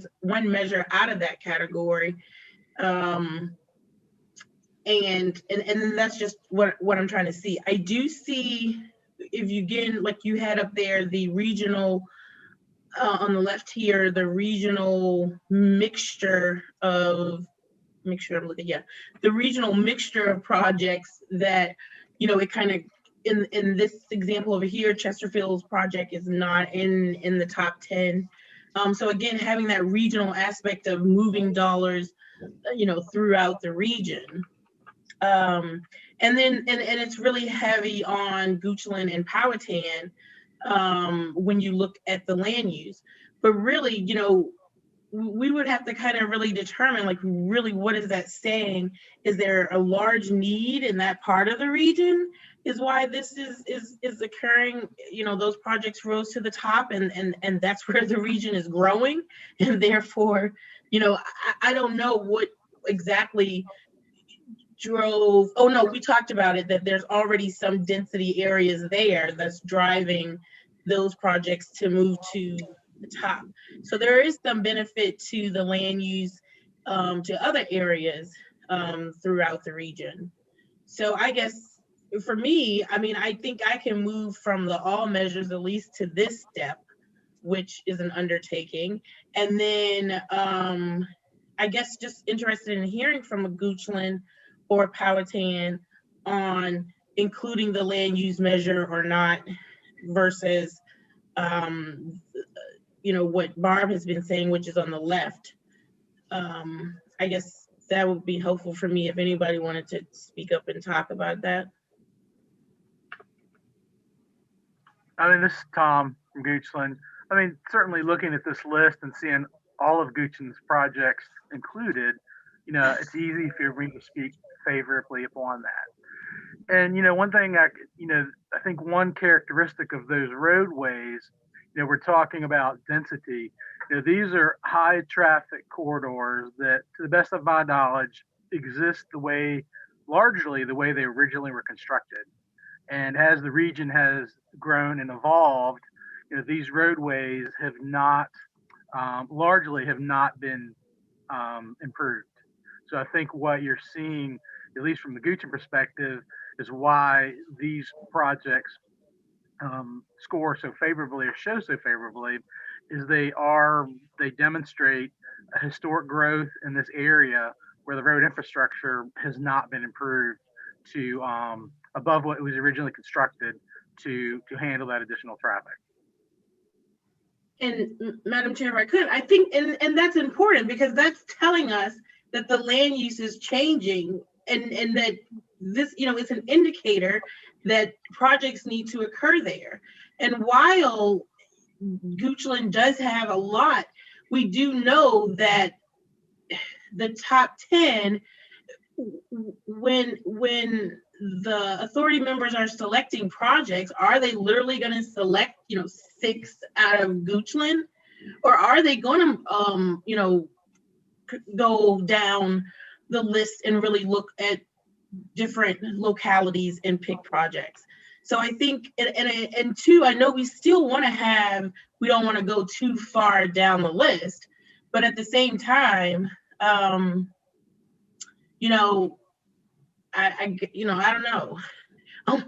out of that category. And that's just what I'm trying to see. I do see, if you get, like you had up there, the regional, on the left here, the regional mixture of, make sure I'm looking, the regional mixture of projects that, it kind of, in this example over here, Chesterfield's project is not in the top 10. So again, having that regional aspect of moving dollars, throughout the region. And then, and it's really heavy on Goochland and Powhatan when you look at the land use. But really, we would have to kind of really determine, like, really, what is that saying? Is there a large need in that part of the region? Is why this is occurring? Those projects rose to the top, and that's where the region is growing, and therefore, I don't know what exactly drove. Oh no, we talked about it, that there's already some density areas there that's driving those projects to move to the top. So there is some benefit to the land use to other areas throughout the region. So I guess for me, I mean, I think I can move from the all measures at least to this step, which is an undertaking. And then I guess just interested in hearing from a Goochland or Powhatan on including the land use measure or not, versus what Barb has been saying, which is on the left. I guess that would be helpful for me if anybody wanted to speak up and talk about that. I mean, this is Tom from Goochland. I mean, certainly looking at this list and seeing all of Goochland's projects included, it's easy for me to speak favorably upon that. And, one thing I think one characteristic of those roadways, we're talking about density. These are high traffic corridors that, to the best of my knowledge, exist largely the way they originally were constructed. And as the region has grown and evolved, these roadways have not, largely have not been improved. So I think what you're seeing, at least from the Goochland perspective, is why these projects score so favorably or show so favorably, is they demonstrate a historic growth in this area where the road infrastructure has not been improved to above what was originally constructed to handle that additional traffic. And Madam Chair, if I could, I think, and that's important, because that's telling us that the land use is changing, and that this, it's an indicator that projects need to occur there. And while Goochland does have a lot, we do know that the top 10, when the authority members are selecting projects, are they literally going to select, 6 out of Goochland, or are they going to, go down the list and really look at different localities and pick projects? So I think, and two, I know we still want to have, we don't want to go too far down the list, but at the same time, I don't know. I'm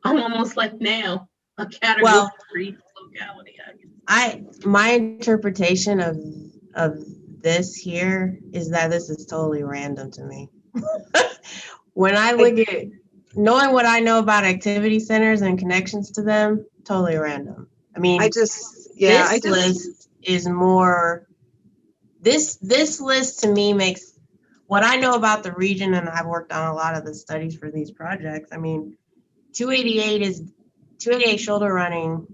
almost like now a category locality. My interpretation of this here is that this is totally random to me. When I look at knowing what I know about activity centers and connections to them, totally random. I mean, this list is more. This list to me makes what I know about the region, and I've worked on a lot of the studies for these projects. I mean, 288 shoulder running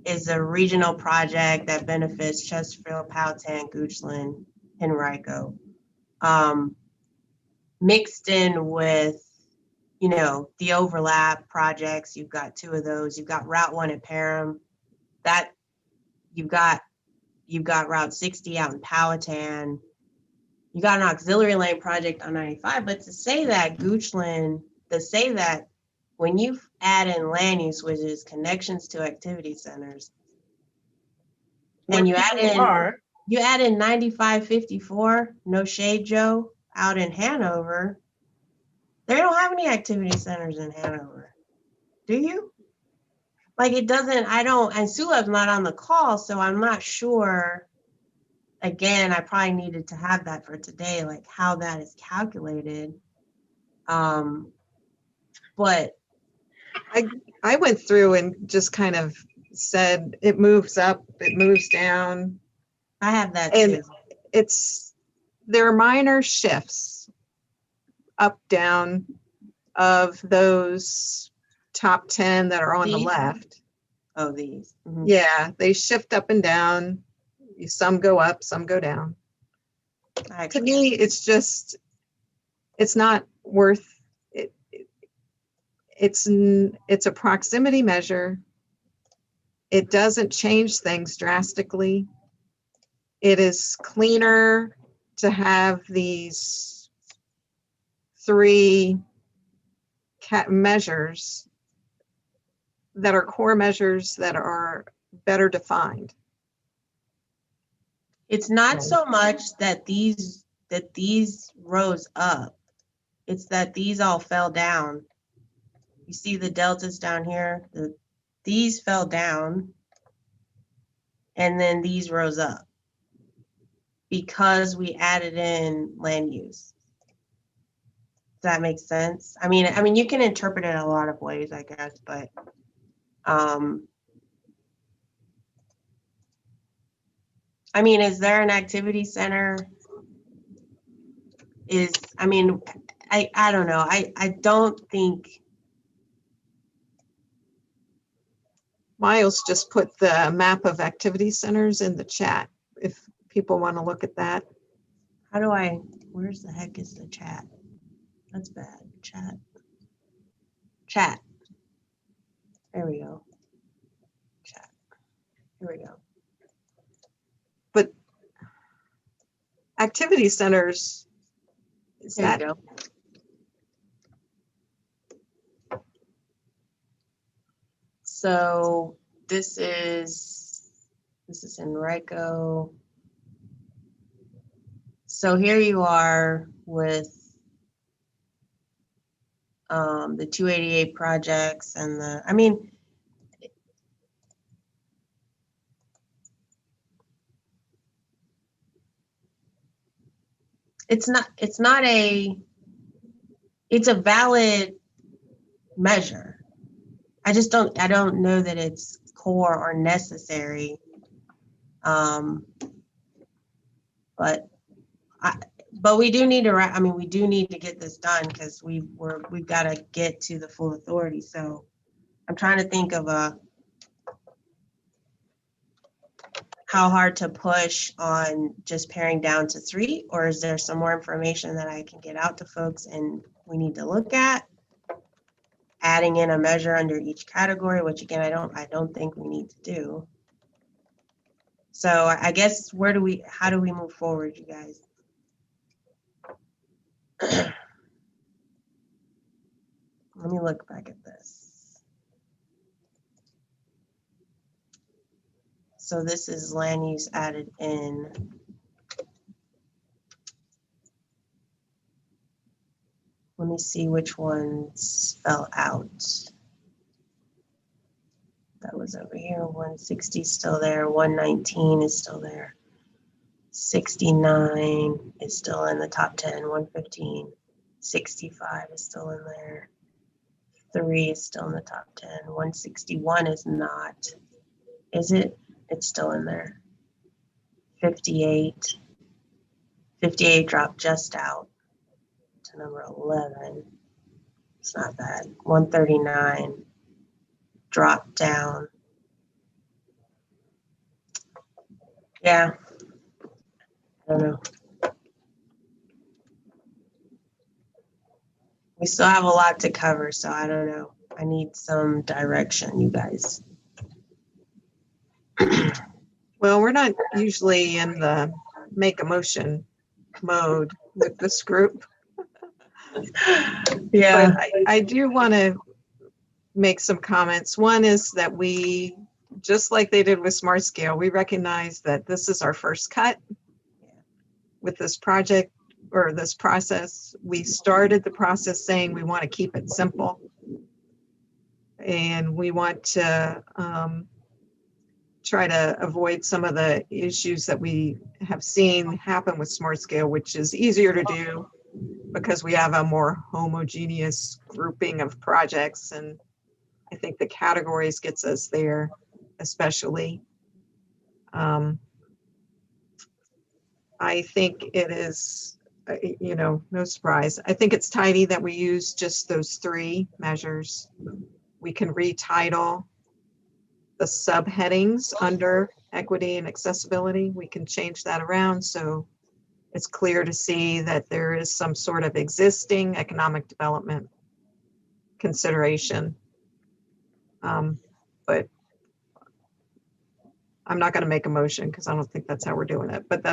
is a regional project that benefits Chesterfield, Powhatan, Goochland, Henrico, mixed in with, the overlap projects. You've got 2 of those. You've got Route 1 at Parham. That you've got Route 60 out in Powhatan. You got an auxiliary lane project on 95. But to say that when you add in land use, which is connections to activity centers, and you add in 9554, No Shade Joe, out in Hanover, they don't have any activity centers in Hanover. Do you? Like, it doesn't, and Sulev's not on the call, so I'm not sure. Again, I probably needed to have that for today, like how that is calculated. But I went through and just kind of said it moves up, it moves down. I have that And too. there are minor shifts up, down of those top 10 that are on the left. Oh, these. Mm-hmm. Yeah, they shift up and down. Some go up, some go down. To me, it's not worth it. It's a proximity measure. It doesn't change things drastically. It is cleaner to have these 3 measures that are core measures that are better defined. It's not so much that these rose up. It's that these all fell down. You see the deltas down here? These fell down, and then these rose up because we added in land use. Does that make sense? I mean, you can interpret it a lot of ways, I guess, but is there an activity center? I don't know. I don't think. Miles just put the map of activity centers in the chat if people want to look at that. Where's the heck is the chat? That's bad. Chat. There we go. Chat. Here we go. But activity centers, There you go. So this is Henrico. So here you are with the 288 projects and it's a valid measure. I don't know that it's core or necessary. But we do need to get this done because we've got to get to the full authority. So I'm trying to think of how how hard to push on just paring down to 3, or is there some more information that I can get out to folks and we need to look at? Adding in a measure under each category, which again, I don't think we need to do. So I guess how do we move forward, you guys? Let me look back at this. So this is land use added in. Let me see which ones fell out. That was over here. 160 is still there. 119 is still there. 69 is still in the top 10. 115. 65 is still in there. 3 is still in the top 10. 161 is not. Is it? It's still in there. 58. 58 dropped just out to number 11. It's not bad. 139 dropped down. Yeah. I don't know. We still have a lot to cover, so I don't know. I need some direction, you guys. Well, we're not usually in the make a motion mode with this group. Yeah. But I do want to make some comments. One is that we, just like they did with Smart Scale, we recognize that this is our first cut with this project or this process. We started the process saying we want to keep it simple. And we want to try to avoid some of the issues that we have seen happen with Smart Scale, which is easier to do because we have a more homogeneous grouping of projects. And I think the categories gets us there, especially. I think it is, no surprise. I think it's tidy that we use just those 3 measures. We can retitle the subheadings under equity and accessibility. We can change that around so it's clear to see that there is some sort of existing economic development consideration. But I'm not going to make a motion because I don't think that's how we're doing it. But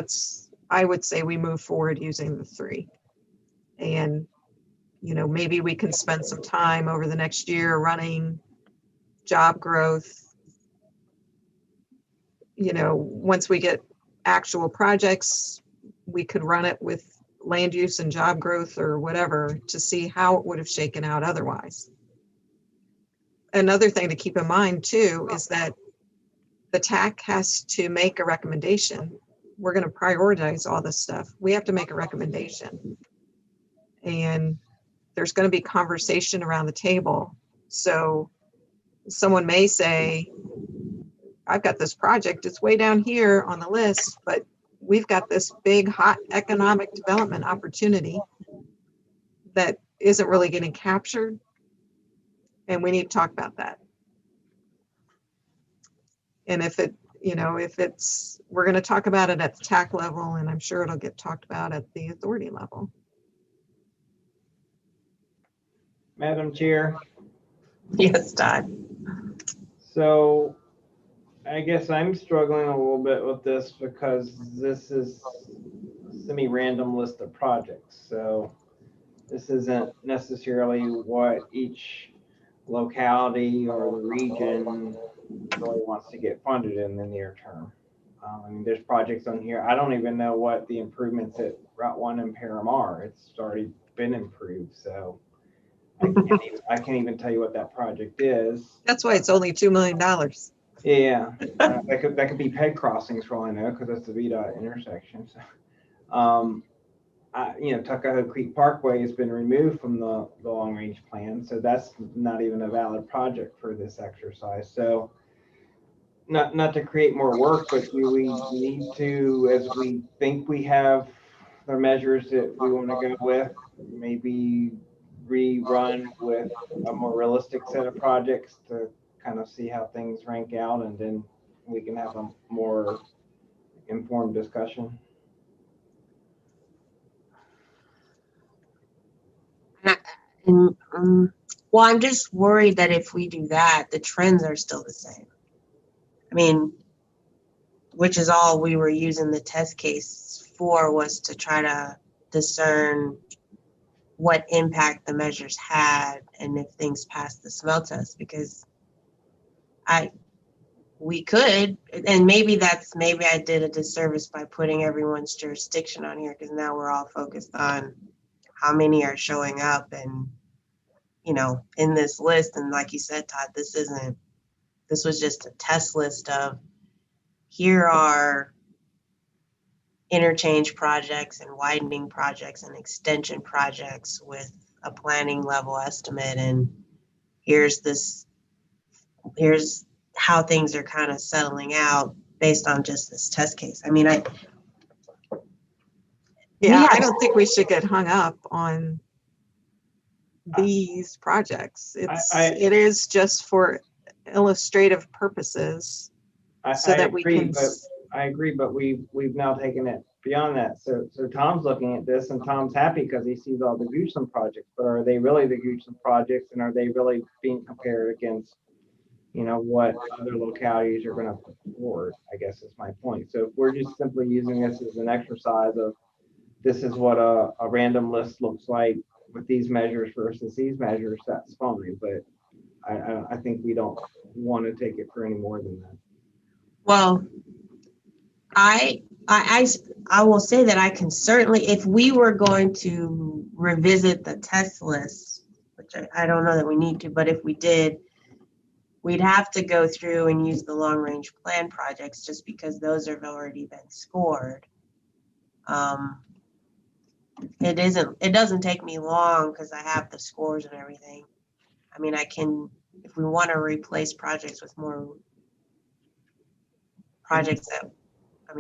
I would say we move forward using the 3. And, maybe we can spend some time over the next year running job growth. Once we get actual projects, we could run it with land use and job growth or whatever to see how it would have shaken out otherwise. Another thing to keep in mind too is that the TAC has to make a recommendation. We're going to prioritize all this stuff. We have to make a recommendation. And there's going to be conversation around the table. So someone may say, I've got this project, it's way down here on the list, but we've got this big hot economic development opportunity that isn't really getting captured. And we need to talk about that. And if we're going to talk about it at the TAC level, and I'm sure it'll get talked about at the authority level. Madam Chair. Yes, Todd. So I guess I'm struggling a little bit with this because this is a semi-random list of projects. So this isn't necessarily what each locality or the region really wants to get funded in the near term. There's projects on here. I don't even know what the improvements at Route 1 in Parham are. It's already been improved. So I can't even tell you what that project is. That's why it's only $2 million. Yeah, that could be peg crossings for all I know, because that's the VDOT intersection. So, Tuckahoe Creek Parkway has been removed from the long range plan, so that's not even a valid project for this exercise. So, not to create more work, but we need to, as we think we have the measures that we want to go with, maybe rerun with a more realistic set of projects to kind of see how things rank out, and then we can have a more informed discussion. Well, I'm just worried that if we do that, the trends are still the same. I mean, which is all we were using the test case for, was to try to discern what impact the measures had and if things passed the smell test, because we could, and maybe I did a disservice by putting everyone's jurisdiction on here, because now we're all focused on how many are showing up and, in this list. And like you said, Todd, this was just a test list of, here are interchange projects and widening projects and extension projects with a planning level estimate, and here's how things are kind of settling out based on just this test case. I mean, I don't think we should get hung up on these projects. It is just for illustrative purposes, so that we can. I agree, but we've now taken it beyond that. So Tom's looking at this, and Tom's happy because he sees all the Goochland projects. But are they really the Goochland projects, and are they really being compared against, what other localities are going to put forward? I guess is my point. So if we're just simply using this as an exercise of, this is what a random list looks like with these measures versus these measures, that's fine. But I think we don't want to take it for any more than that. Well, I will say that I can certainly, if we were going to revisit the test list, which I don't know that we need to, but if we did, we'd have to go through and use the long range plan projects, just because those have already been scored. It doesn't take me long because I have the scores and everything. I mean, I can, if we want to replace projects with more projects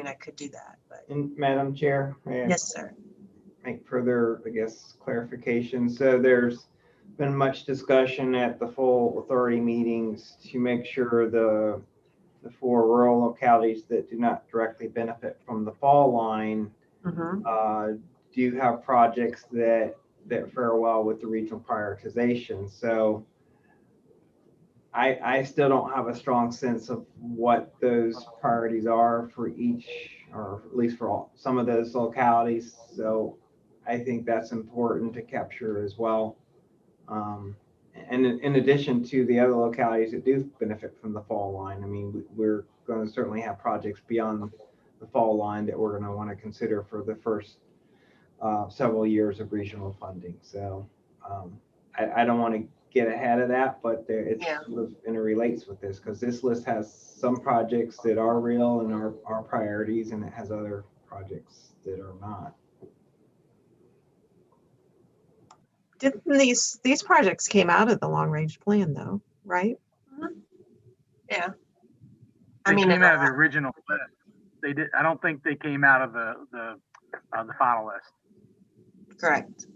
I could do that, but. And Madam Chair, Yes, sir. Make further, clarification. So there's been much discussion at the full authority meetings to make sure the 4 rural localities that do not directly benefit from the fall line do have projects that fare well with the regional prioritization. So I still don't have a strong sense of what those priorities are for each, or at least for some of those localities. So I think that's important to capture as well. And in addition to the other localities that do benefit from the fall line, I mean, we're going to certainly have projects beyond the fall line that we're going to want to consider for the first several years of regional funding. So I don't want to get ahead of that, but it sort of interrelates with this, because this list has some projects that are real and are priorities, and it has other projects that are not. Didn't these projects came out of the long range plan though, right? Yeah. They came out of the original list. They did. I don't think they came out of the final list. Correct.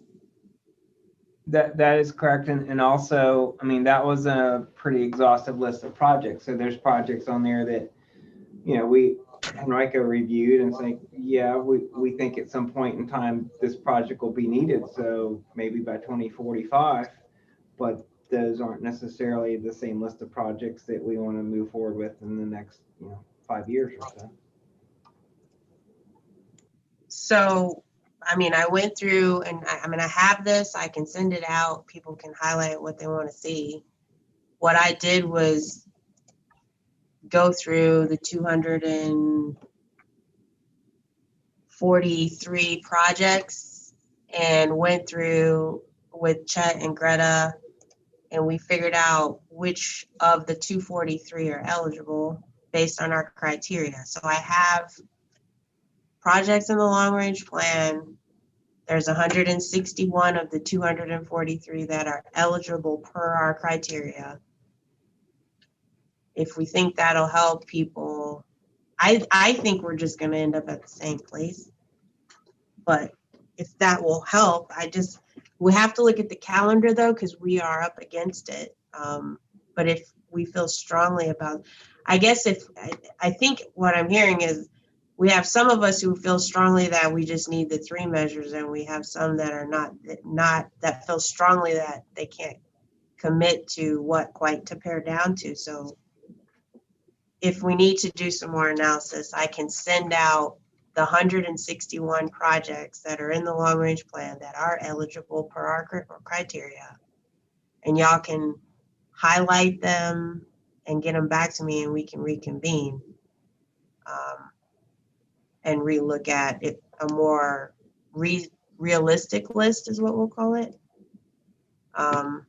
That is correct, and also, I mean, that was a pretty exhaustive list of projects. So there's projects on there that, Henrico reviewed and saying, yeah, we think at some point in time this project will be needed. So maybe by 2045, but those aren't necessarily the same list of projects that we want to move forward with in the next 5 years or so. So, I mean, I went through and I have this, I can send it out. People can highlight what they want to see. What I did was go through the 243 projects and went through with Chet and Greta, and we figured out which of the 243 are eligible based on our criteria. So I have projects in the long range plan. There's 161 of the 243 that are eligible per our criteria. If we think that'll help people, I think we're just going to end up at the same place. But if that will help, we have to look at the calendar though, because we are up against it. But if we feel strongly about, I think what I'm hearing is we have some of us who feel strongly that we just need the 3 measures, and we have some that are not that feel strongly that they can't commit to what quite to pare down to. So if we need to do some more analysis, I can send out the 161 projects that are in the long range plan that are eligible per our criteria. And y'all can highlight them and get them back to me, and we can reconvene and relook at it. A more realistic list is what we'll call it. I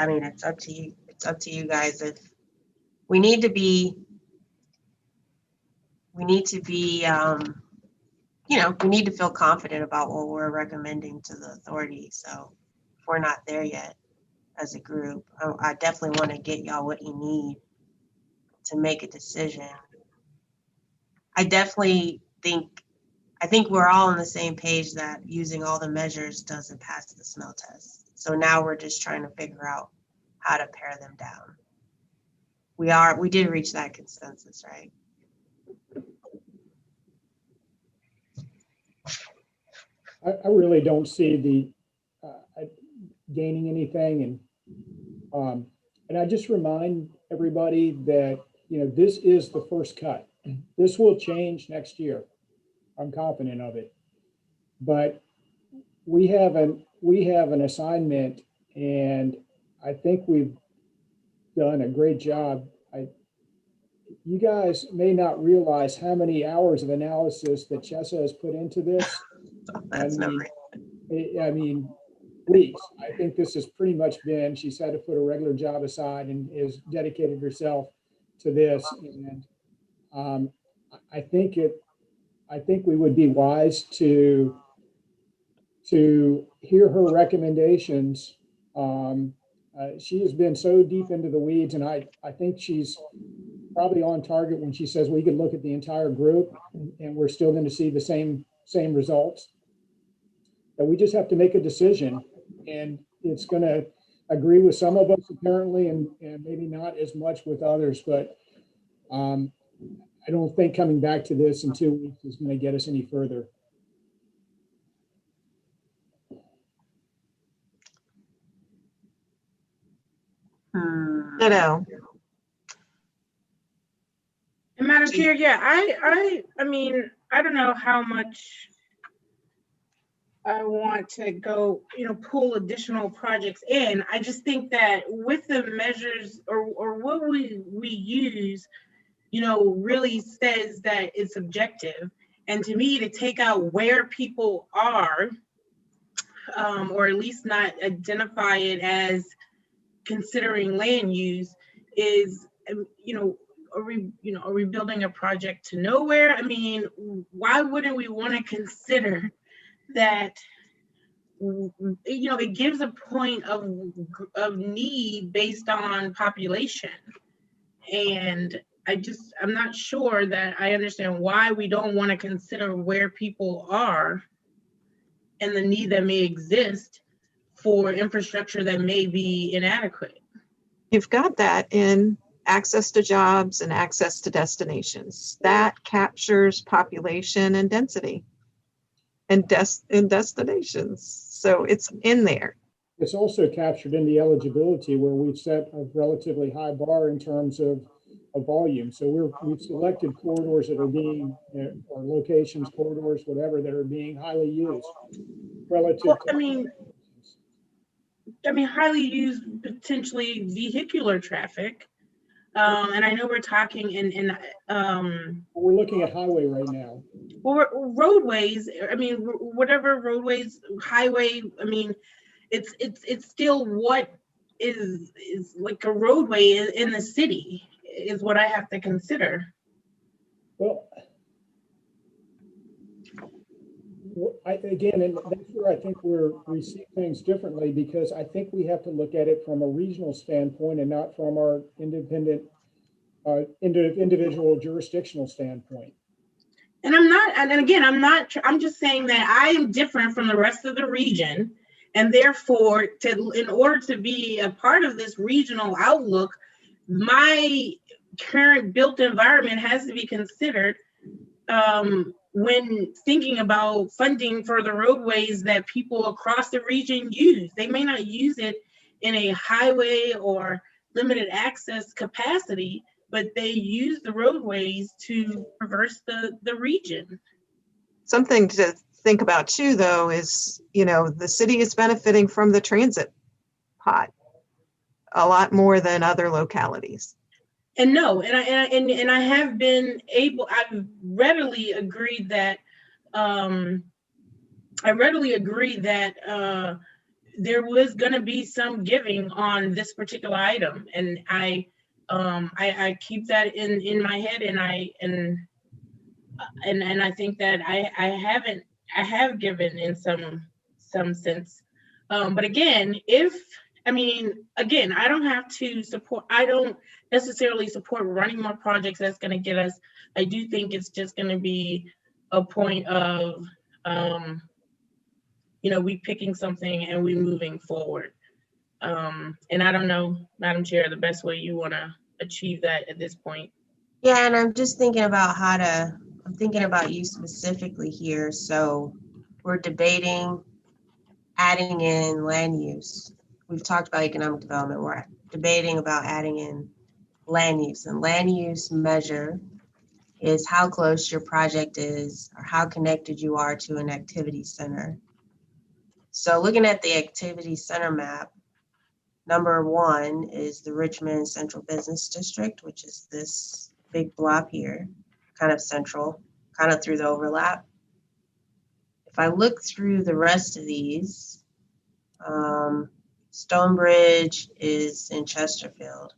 mean, it's up to you. It's up to you guys. If we need to be, you know, we need to feel confident about what we're recommending to the authority. So if we're not there yet as a group, I definitely want to get y'all what you need to make a decision. I think we're all on the same page that using all the measures doesn't pass the smell test. So now we're just trying to figure out how to pare them down. We did reach that consensus, right? I really don't see the gaining anything, and I just remind everybody that, you know, this is the first cut. This will change next year. I'm confident of it, but we have an assignment, and I think we've done a great job. You guys may not realize how many hours of analysis that Chessa has put into this. I mean, weeks. I think this has pretty much been, she's had to put a regular job aside and has dedicated herself to this. And I think we would be wise to hear her recommendations. She has been so deep into the weeds, and I think she's probably on target when she says we could look at the entire group and we're still going to see the same results. But we just have to make a decision, and it's going to agree with some of us apparently, and maybe not as much with others. But I don't think coming back to this in 2 weeks is going to get us any further. Ditto. And Madam Chair, yeah, I mean, I don't know how much I want to go, you know, pull additional projects in. I just think that with the measures or what we use, you know, really says that it's objective. And to me, to take out where people are, or at least not identify it as considering land use, is, you know, are we building a project to nowhere? I mean, why wouldn't we want to consider that? You know, it gives a point of need based on population, and I'm not sure that I understand why we don't want to consider where people are and the need that may exist for infrastructure that may be inadequate. You've got that in access to jobs and access to destinations. That captures population and density and destinations. So it's in there. It's also captured in the eligibility, where we've set a relatively high bar in terms of volume. So we've selected corridors that are being, or locations, corridors, whatever, that are being highly used relative. Well, I mean, highly used, potentially vehicular traffic. And I know we're talking we're looking at highway right now. Well, roadways, I mean, whatever roadways, highway, I mean, it's still what is like a roadway in the city is what I have to consider. Well, again, and that's where I think we see things differently, because I think we have to look at it from a regional standpoint and not from our individual jurisdictional standpoint. And I'm just saying that I am different from the rest of the region, and therefore, in order to be a part of this regional outlook, my current built environment has to be considered when thinking about funding for the roadways that people across the region use. They may not use it in a highway or limited access capacity, but they use the roadways to traverse the region. Something to think about too, though, is, the city is benefiting from the transit pot a lot more than other localities. And no, and I have been able, I've readily agreed that, there was going to be some giving on this particular item, and I keep that in my head, and I think that I have given in some sense, but again, I don't necessarily support running more projects. That's going to get us. I do think it's just going to be a point of we picking something and we moving forward. And I don't know, Madam Chair, the best way you want to achieve that at this point. Yeah, and I'm just thinking about I'm thinking about you specifically here. So we're debating adding in land use. We've talked about economic development. We're debating about adding in land use, and land use measure is how close your project is or how connected you are to an activity center. So looking at the activity center map, number 1 is the Richmond Central Business District, which is this big blob here, kind of central, kind of through the overlap. If I look through the rest of these, Stonebridge is in Chesterfield.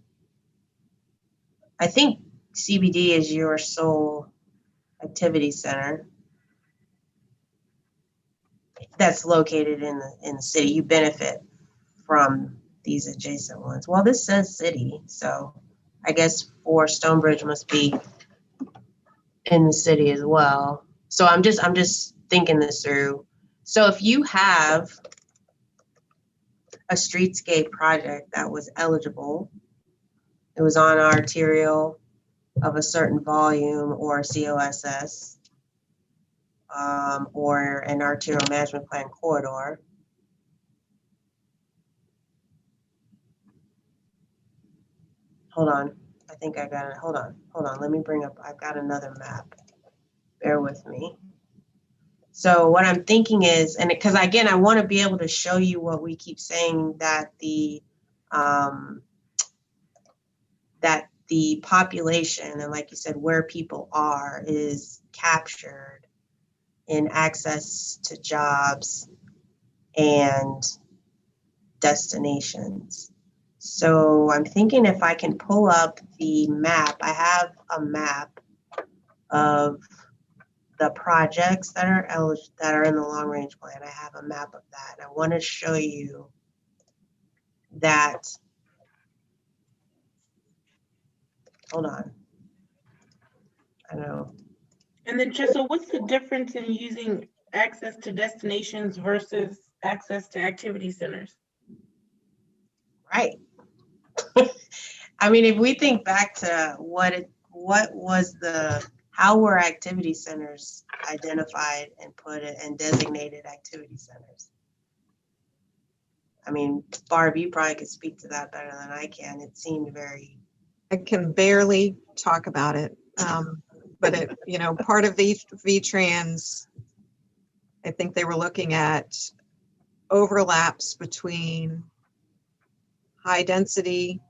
I think CBD is your sole activity center that's located in the city. You benefit from these adjacent ones. Well, this says city, so I guess 4 Stonebridge must be in the city as well. So I'm just thinking this through. So if you have a streetscape project that was eligible, it was on arterial of a certain volume or COSS, or an arterial management plan corridor. Hold on, I think I got it. Hold on. Let me bring up, I've got another map. Bear with me. So what I'm thinking is, and because again, I want to be able to show you what we keep saying, that the population, and like you said, where people are, is captured in access to jobs and destinations. So I'm thinking if I can pull up the map, I have a map of the projects that are in the long range plan. I have a map of that, and I want to show you that. Hold on. I know. And then, Tressa, what's the difference in using access to destinations versus access to activity centers? Right. I mean, if we think back to how were activity centers identified and and designated activity centers? I mean, Barb, you probably could speak to that better than I can. It seemed very. I can barely talk about it, but part of VTrans, I think they were looking at overlaps between high density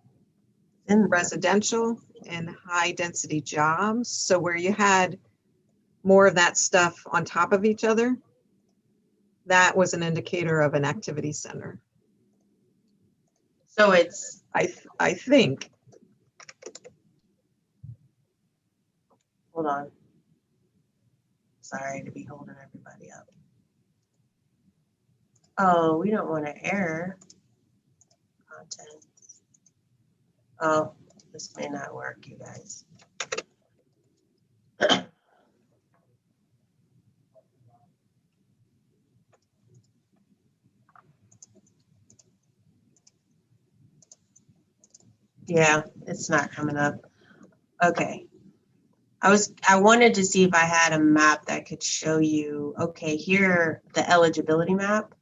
and residential and high density jobs. So where you had more of that stuff on top of each other, that was an indicator of an activity center. So it's, I think. Hold on. Sorry to be holding everybody up. Oh, we don't want to error content. Oh, this may not work, you guys. Yeah, it's not coming up. Okay. I wanted to see if I had a map that could show you, okay, here, the eligibility map.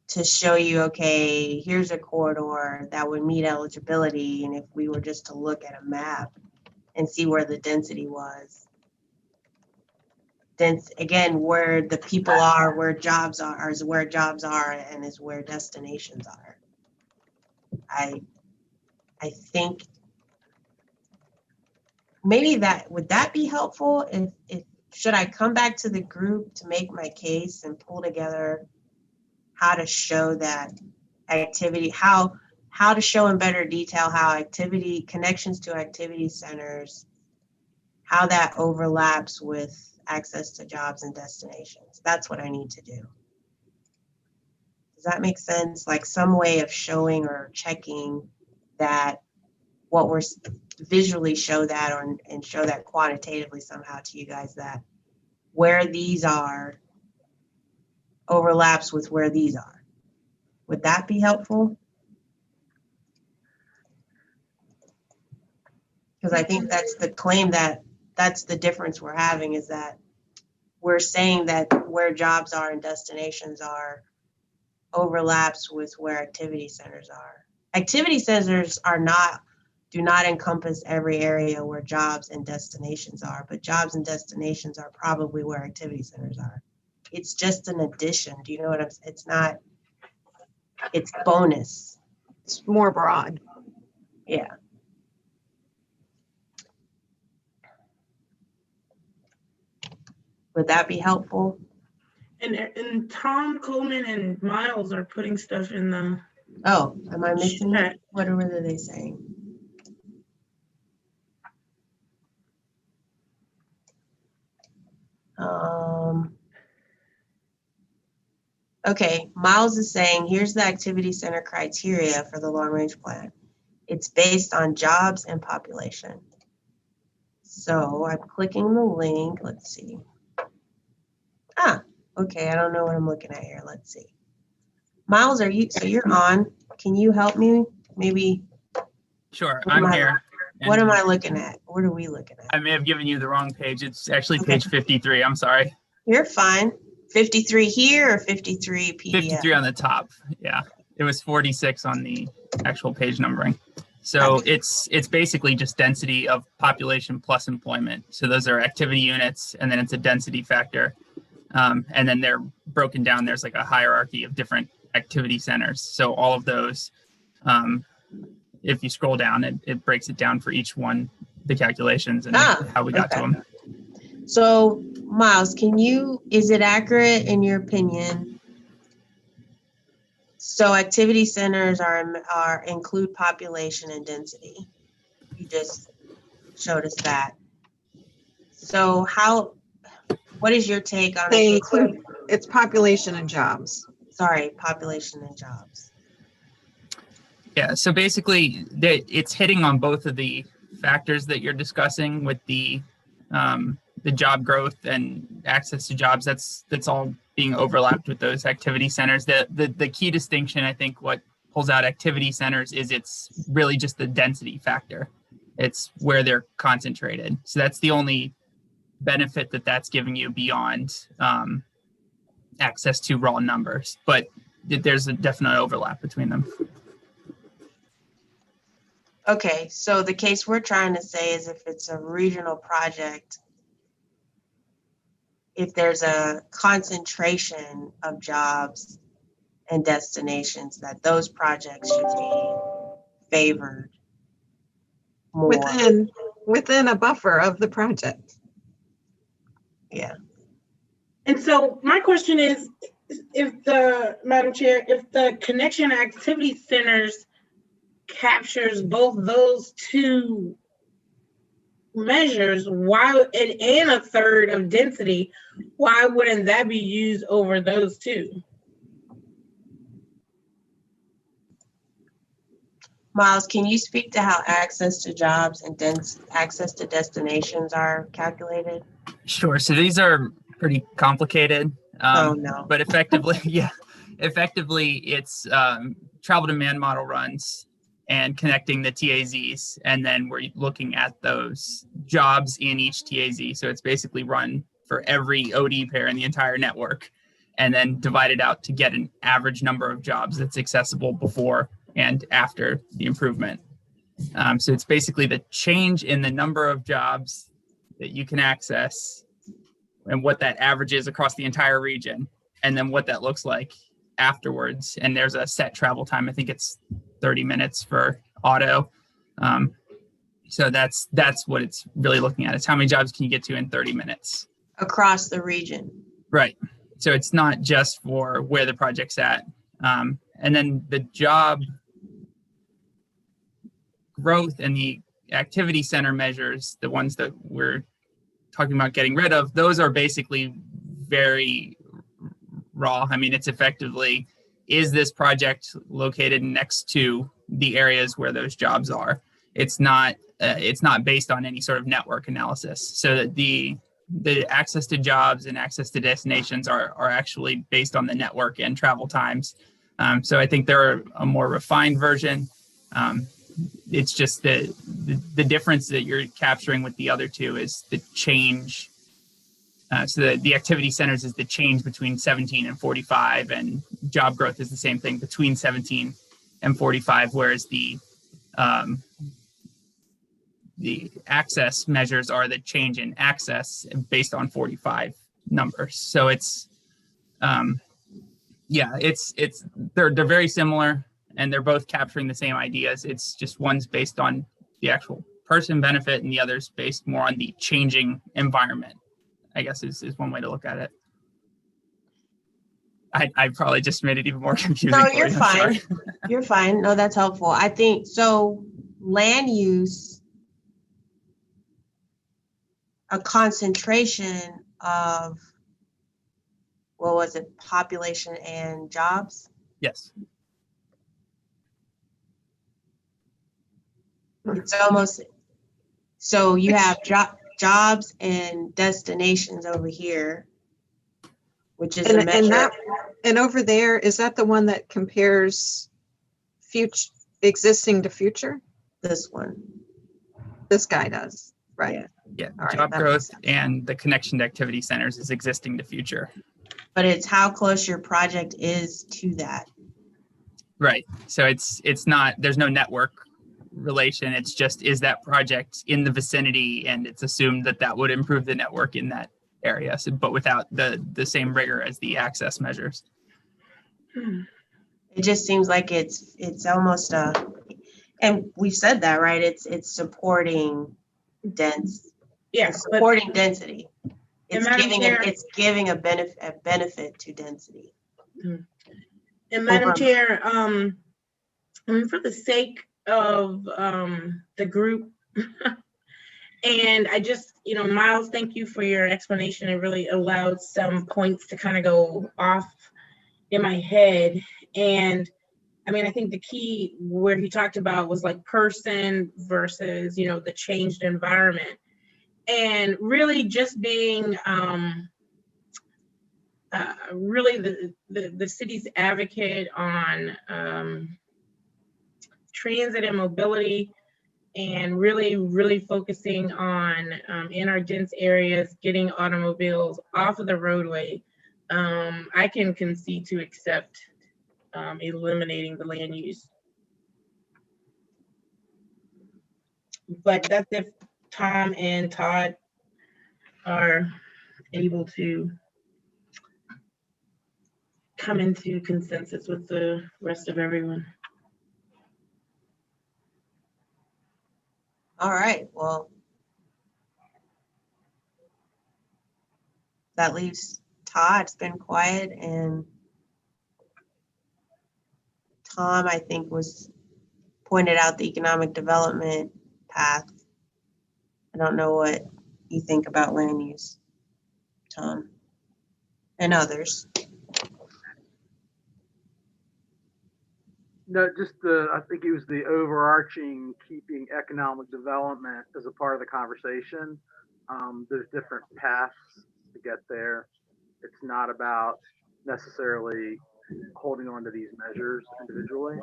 To show you, okay, here's a corridor that would meet eligibility. And if we were just to look at a map and see where the density was. Then again, where the people are, where jobs are, is where jobs are and is where destinations are. I think maybe would that be helpful? If should I come back to the group to make my case and pull together how to show that activity, how to show in better detail how activity connections to activity centers, how that overlaps with access to jobs and destinations. That's what I need to do. Does that make sense? Like some way of showing or checking that what we're visually show that and show that quantitatively somehow to you guys that where these are overlaps with where these are. Would that be helpful? Because I think that's the claim that's the difference we're having is that we're saying that where jobs are and destinations are overlaps with where activity centers are. Activity centers do not encompass every area where jobs and destinations are, but jobs and destinations are probably where activity centers are. It's just an addition. Do you know what I'm saying? It's not, it's bonus. It's more broad. Yeah. Would that be helpful? And Tom, Coleman, and Miles are putting stuff in the Oh, am I missing chat. it? What are they saying? Okay, Miles is saying, here's the activity center criteria for the long range plan. It's based on jobs and population. So I'm clicking the link. Let's see. Ah, okay, I don't know what I'm looking at here. Let's see. Miles, so you're on. Can you help me? Maybe. Sure, What am I'm I- here. What am And I looking at? What are we looking at? I may have given you the wrong page. It's actually Okay. page 53. I'm sorry. You're fine. 53 here or 53 PDF? 53 on the top. Yeah, it was 46 on the actual page numbering. So it's basically just density of population plus employment. So those are activity units, and then it's a density factor. And then they're broken down. There's like a hierarchy of different activity centers. So all of those, if you scroll down, it breaks it down for each one, the calculations and how we got to them. So Miles, is it accurate in your opinion? So activity centers include population and density. You just showed us that. So what is your take on They it? include, it's population and jobs. Sorry, population and jobs. Yeah, so basically it's hitting on both of the factors that you're discussing with the job growth and access to jobs. That's all being overlapped with those activity centers. The key distinction, I think, what pulls out activity centers is it's really just the density factor. It's where they're concentrated. So that's the only benefit that's giving you beyond access to raw numbers. But there's a definite overlap between them. Okay, so the case we're trying to say is if it's a regional project, if there's a concentration of jobs and destinations, that those projects should be favored more. Within a buffer of the project. Yeah. And so my question is, Madam Chair, if the connection activity centers captures both those two measures, and a third of density, why wouldn't that be used over those two? Miles, can you speak to how access to jobs and access to destinations are calculated? Sure. So these are pretty complicated. Oh, no. But effectively, it's travel demand model runs and connecting the TAZs. And then we're looking at those jobs in each TAZ. So it's basically run for every OD pair in the entire network, and then divided out to get an average number of jobs that's accessible before and after the improvement. So it's basically the change in the number of jobs that you can access and what that average is across the entire region, and then what that looks like afterwards. And there's a set travel time. I think it's 30 minutes for auto. So that's what it's really looking at. It's how many jobs can you get to in 30 minutes? Across the region. Right. So it's not just for where the project's at. And then the job growth and the activity center measures, the ones that we're talking about getting rid of, those are basically very raw. I mean, it's effectively, is this project located next to the areas where those jobs are? It's not based on any sort of network analysis. So that the access to jobs and access to destinations are actually based on the network and travel times. So I think they're a more refined version. It's just the difference that you're capturing with the other two is the change. So the activity centers is the change between 17 and 45, and job growth is the same thing between 17 and 45, whereas the access measures are the change in access based on 45 numbers. So it's they're very similar, and they're both capturing the same ideas. It's just one's based on the actual person benefit, and the other's based more on the changing environment, I guess is one way to look at it. I probably just made it even more confusing. No, you're fine. You're fine. No, that's helpful. I think so. Land use, a concentration of, what was it, population and jobs? Yes. It's almost, so you have jobs and destinations over here, which is a measure. And over there, is that the one that compares future existing to future? This one. This guy does, right? Yeah. Yeah, job growth and the connection to activity centers is existing to future. But it's how close your project is to that. Right. So it's not, there's no network relation. It's just, is that project in the vicinity, and it's assumed that would improve the network in that area, so, but without the same rigor as the access measures. It just seems like it's almost and we've said that, right? It's supporting dense. Yeah, it's supporting density. It's Chair, giving a benefit to density. And Madam Chair, I mean, for the sake of the group, and I just, Miles, thank you for your explanation. It really allowed some points to kind of go off in my head. And I mean, I think the key where he talked about was like person versus, the changed environment. And really just being really the city's advocate on transit and mobility, and really focusing on in our dense areas, getting automobiles off of the roadway. I can concede to accept eliminating the land use. But that's if Tom and Todd are able to come into consensus with the rest of everyone. All right, well, that leaves Todd's been quiet, and Tom, I think, was pointed out the economic development path. I don't know what you think about land use, Tom, and others. No, just I think it was the overarching keeping economic development as a part of the conversation. There's different paths to get there. It's not about necessarily holding on to these measures individually.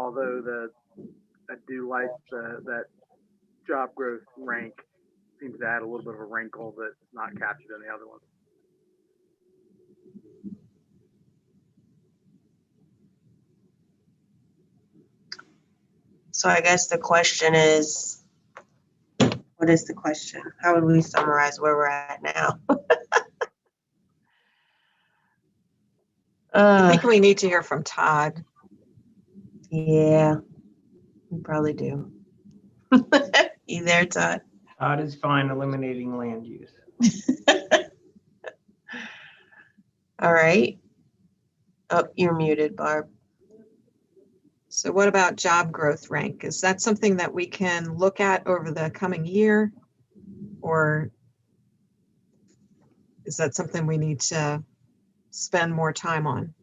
although I do like that job growth rank seems to add a little bit of a wrinkle that's not captured in the other ones. So I guess the question is, what is the question? How would we summarize where we're at now? I think we need to hear from Todd. Yeah, we probably do. You there, Todd? Todd is fine eliminating land use. All right. Oh, you're muted, Barb. So what about job growth rank? Is that something that we can look at over the coming year? Or is that something we need to spend more time on?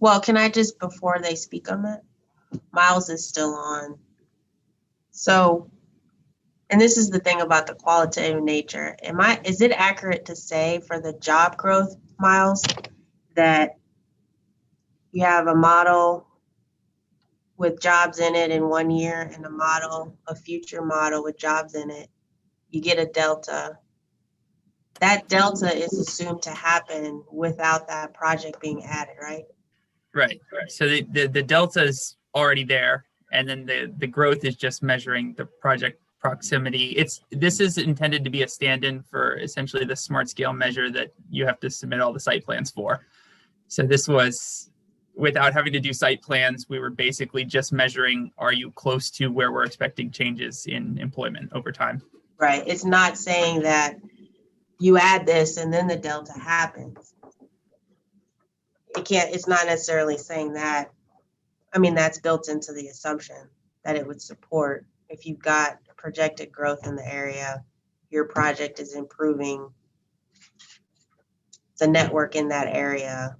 Well, can I just, before they speak on that, Miles is still on. So, and this is the thing about the qualitative nature. Is it accurate to say for the job growth, Miles, that you have a model with jobs in it in 1 year and a future model with jobs in it? You get a delta. That delta is assumed to happen without that project being added, right? Right. So the delta is already there, and then the growth is just measuring the project proximity. This is intended to be a stand-in for essentially the smart scale measure that you have to submit all the site plans for. So this was, without having to do site plans, we were basically just measuring, are you close to where we're expecting changes in employment over time? Right. It's not saying that you add this and then the delta happens. It's not necessarily saying that. I mean, that's built into the assumption that it would support. If you've got projected growth in the area, your project is improving the network in that area.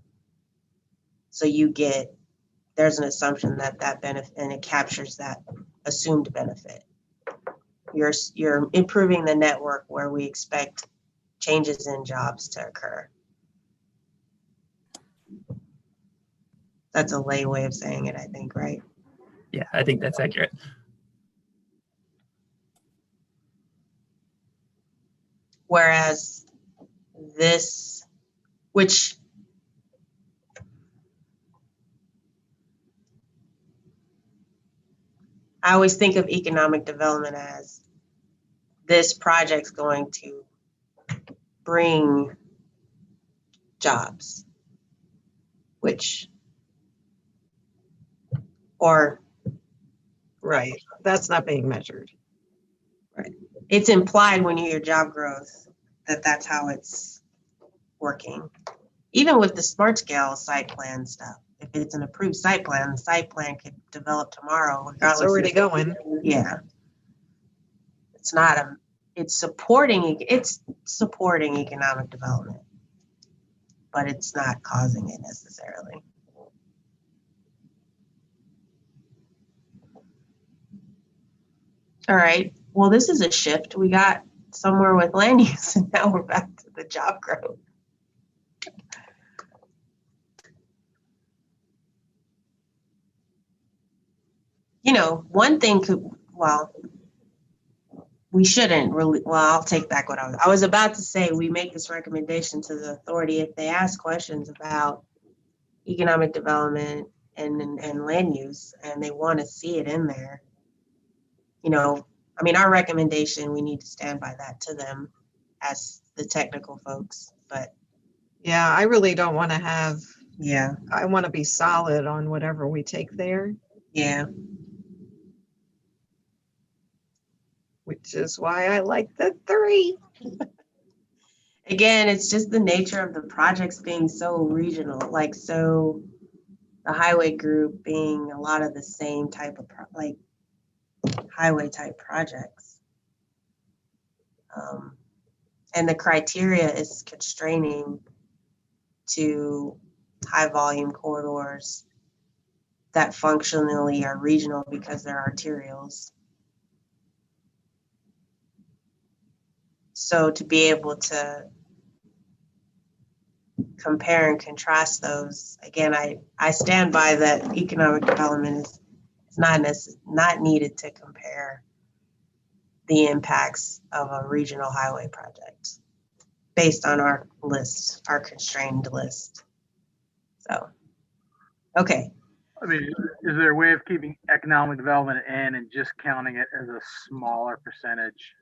So there's an assumption that benefit, and it captures that assumed benefit. You're improving the network where we expect changes in jobs to occur. That's a lay way of saying it, I think, right? Yeah, I think that's accurate. Whereas this, which I always think of economic development as this project's going to bring jobs, Right. That's not being measured. Right. It's implied when you hear job growth that that's how it's working. Even with the smart scale site plan stuff, if it's an approved site plan, the site plan could develop tomorrow. It's already going. Yeah. It's supporting economic development, but it's not causing it necessarily. All right. Well, this is a shift. We got somewhere with land use, and now we're back to the job growth. One thing we shouldn't really, I'll take back what I was about to say. We make this recommendation to the authority if they ask questions about economic development and land use, and they want to see it in there. Our recommendation, we need to stand by that to them as the technical folks, but. Yeah, I really don't want to have. Yeah. I want to be solid on whatever we take there. Yeah. Which is why I like the 3. Again, it's just the nature of the projects being so regional, the highway group being a lot of the same type of highway type projects. And the criteria is constraining to high volume corridors that functionally are regional because they're arterials. So to be able to compare and contrast those, again, I stand by that economic development is not needed to compare the impacts of a regional highway project based on our list, our constrained list. So, okay. I mean, is there a way of keeping economic development in and just counting it as a smaller percentage?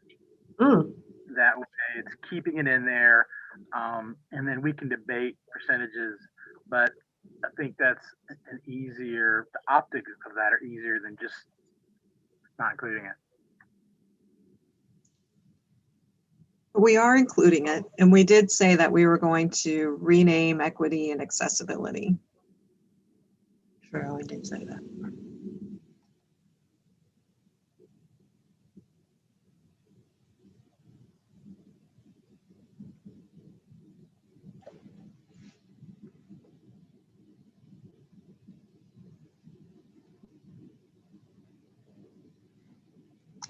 That way it's keeping it in there, and then we can debate percentages, but I think that's an easier, the optics of that are easier than just not including it. We are including it, and we did say that we were going to rename equity and accessibility. Sure, we did say that.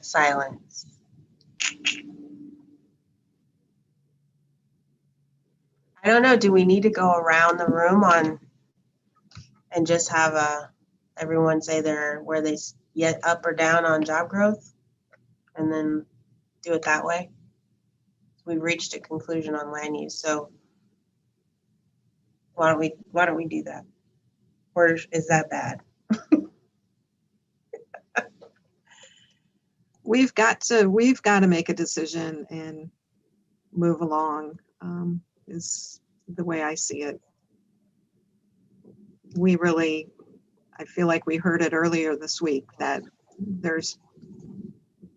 Silence. I don't know, do we need to go around the room and just have everyone say where they yet up or down on job growth, and then do it that way? We've reached a conclusion on land use, so why don't we do that? Or is that bad? We've got to make a decision and move along, is the way I see it. I feel like we heard it earlier this week that there's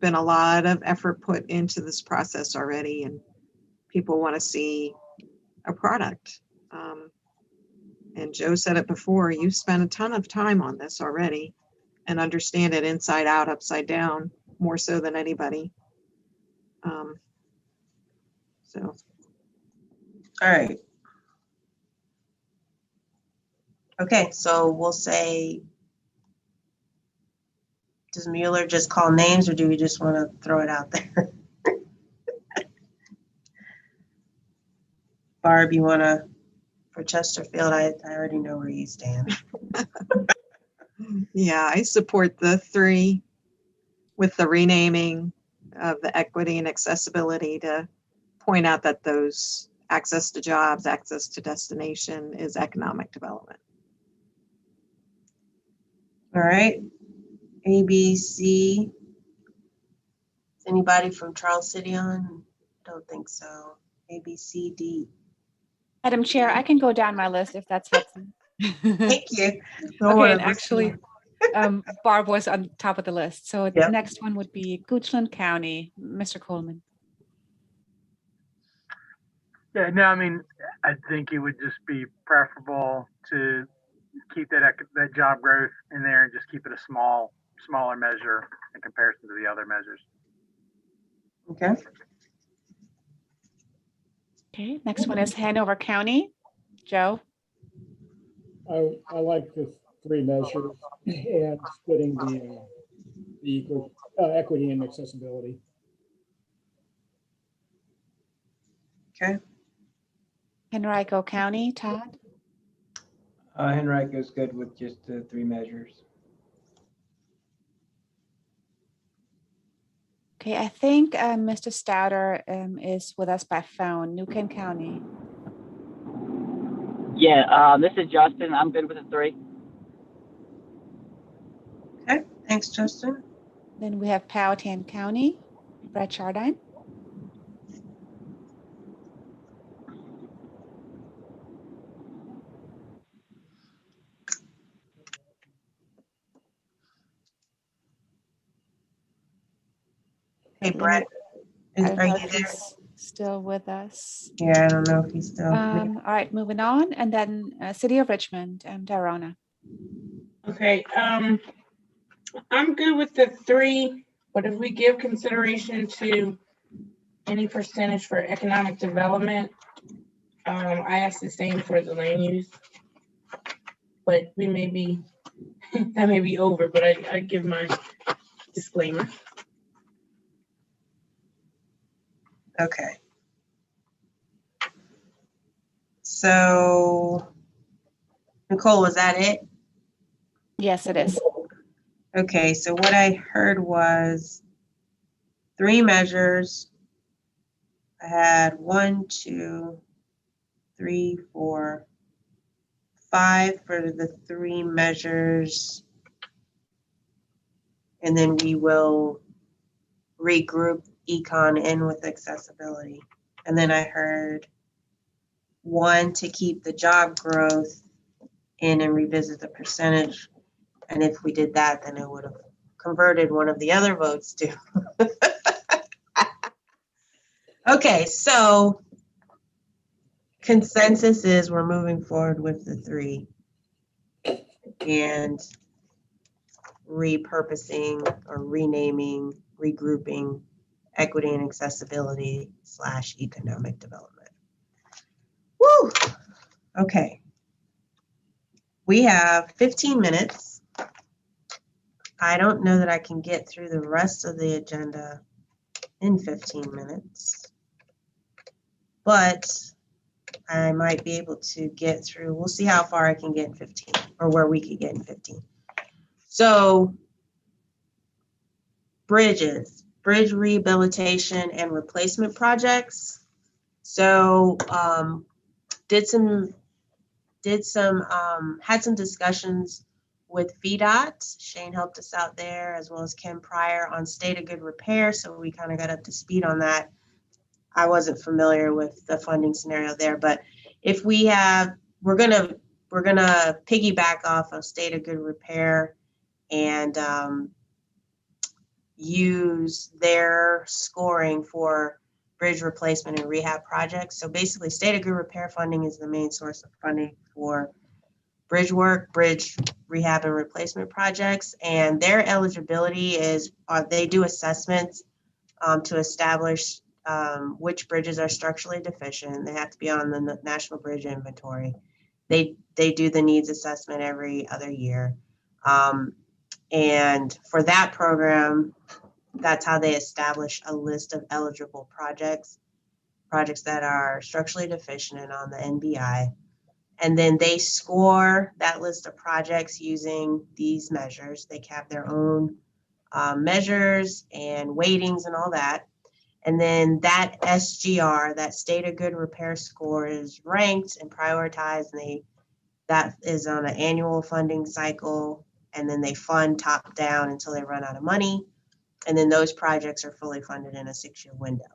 been a lot of effort put into this process already, and people want to see a product. And Joe said it before, you've spent a ton of time on this already and understand it inside out, upside down, more so than anybody. So. All right. Okay, so we'll say, does Mueller just call names, or do we just want to throw it out there? Barb, you want to, for Chesterfield, I already know where you stand. Yeah, I support the 3 with the renaming of the equity and accessibility to point out that those access to jobs, access to destination is economic development. All right, ABC. Is anybody from Charles City on? Don't think so. ABCD. Madam Chair, I can go down my list if that's helpful. Thank you. Okay, and actually, Barb was on top of the list. So the Yep. next one would be Goochland County. Mr. Coleman. Yeah, no, I mean, I think it would just be preferable to keep that job growth in there and just keep it a smaller measure in comparison to the other measures. Okay. Okay, next one is Hanover County. Joe? I like the 3 measures and splitting the equity and accessibility. Okay. Henrico County, Todd? Henrico's good with just the 3 measures. Okay, I think Mr. Stouter is with us by phone. New Kent County. Yeah, this is Justin. I'm good with the 3. Okay, thanks, Justin. Then we have Powhatan County. Brett Chardine. Hey, Brett, are you there? Still with us? Yeah, I don't know if he's still. All right, moving on. And then City of Richmond, Darona. Okay, I'm good with the 3, but if we give consideration to any percentage for economic development, I asked the same for the land use, but we may be, that may be over, but I give my disclaimer. Okay. So, Nicole, was that it? Yes, it is. Okay, so what I heard was 3 measures. I had 1, 2, 3, 4, 5 for the 3 measures. And then we will regroup econ in with accessibility. And then I heard 1 to keep the job growth in and revisit the percentage. And if we did that, then it would have converted one of the other votes to. Okay, so consensus is we're moving forward with the 3 and repurposing or renaming, regrouping equity and accessibility / economic development. Woo! Okay. We have 15 minutes. I don't know that I can get through the rest of the agenda in 15 minutes, but I might be able to get through. We'll see how far I can get in 15 or where we could get in 15. So bridge rehabilitation and replacement projects. So had some discussions with VDOT. Shane helped us out there, as well as Kim Pryor, on state of good repair. So we kind of got up to speed on that. I wasn't familiar with the funding scenario there, but if we have, we're gonna piggyback off of state of good repair and use their scoring for bridge replacement and rehab projects. So basically, state of good repair funding is the main source of funding for bridge work, bridge rehab and replacement projects, and their eligibility is they do assessments to establish which bridges are structurally deficient. They have to be on the National Bridge Inventory. They do the needs assessment every other year. And for that program, that's how they establish a list of eligible projects that are structurally deficient and on the NBI. And then they score that list of projects using these measures. They have their own measures and weightings and all that. And then that SGR, that state of good repair score, is ranked and prioritized, and that is on an annual funding cycle, and then they fund top down until they run out of money. And then those projects are fully funded in a 6-year window.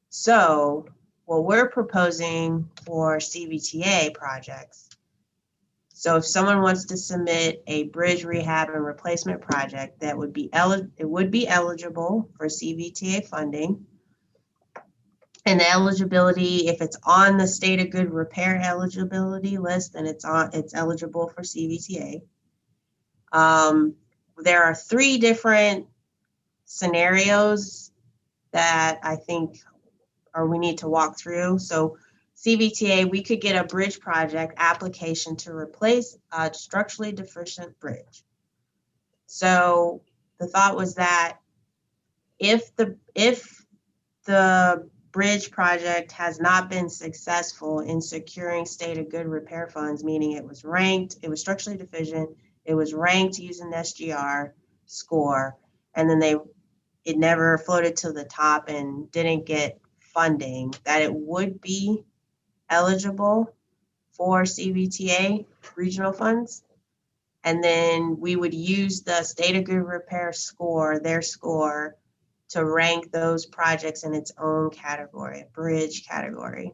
So what we're proposing for CVTA projects, so if someone wants to submit a bridge rehab and replacement project, that would be eligible for CVTA funding. And the eligibility, if it's on the state of good repair eligibility list, then it's eligible for CVTA. There are 3 different scenarios that I think we need to walk through. So CVTA, we could get a bridge project application to replace a structurally deficient bridge. So the thought was that if the bridge project has not been successful in securing state of good repair funds, meaning it was ranked, it was structurally deficient, it was ranked using SGR score, and then it never floated to the top and didn't get funding, that it would be eligible for CVTA regional funds. And then we would use the state of good repair score, their score, to rank those projects in its own category, bridge category.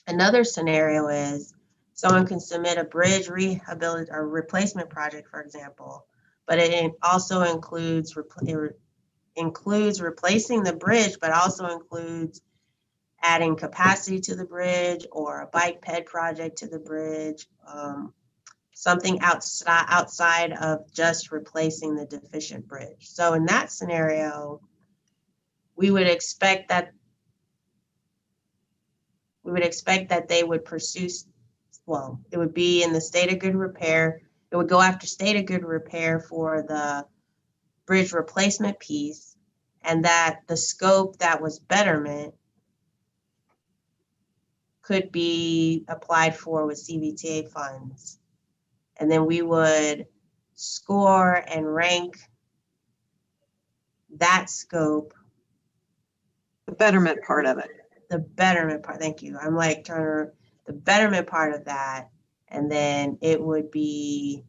Another scenario is someone can submit a bridge rehabilitation or replacement project, for example, but it also includes replacing the bridge, but also includes adding capacity to the bridge or a bike ped project to the bridge, something outside of just replacing the deficient bridge. So in that scenario, we would expect that they would pursue, well, it would be in the state of good repair. It would go after state of good repair for the bridge replacement piece. and that the scope that was betterment could be applied for with CVTA funds. And then we would score and rank that scope. The betterment part of it. The betterment part, thank you. I'm like trying to, the betterment part of that, and then it would be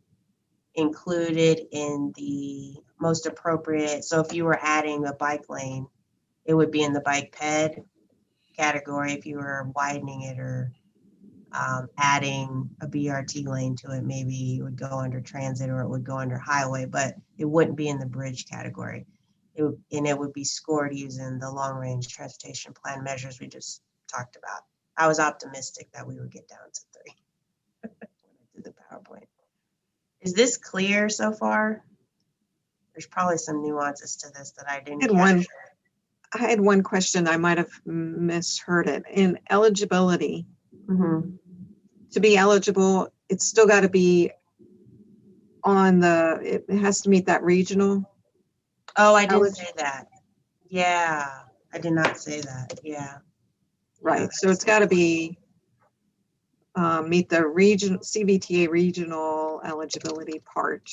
included in the most appropriate. So if you were adding a bike lane, it would be in the bike ped category. If you were widening it or adding a BRT lane to it, maybe it would go under transit or it would go under highway, but it wouldn't be in the bridge category. And it would be scored using the long range transportation plan measures we just talked about. I was optimistic that we would get down to 3 when I did the PowerPoint. Is this clear so far? There's probably some nuances to this that I didn't capture. I had one question. I might have misheard it. In eligibility, to be eligible, it's still got to be on the, it has to meet that regional. Oh, I didn't say that. Yeah, I did not say that. Yeah. Right. So it's got to be meet the region CVTA regional eligibility part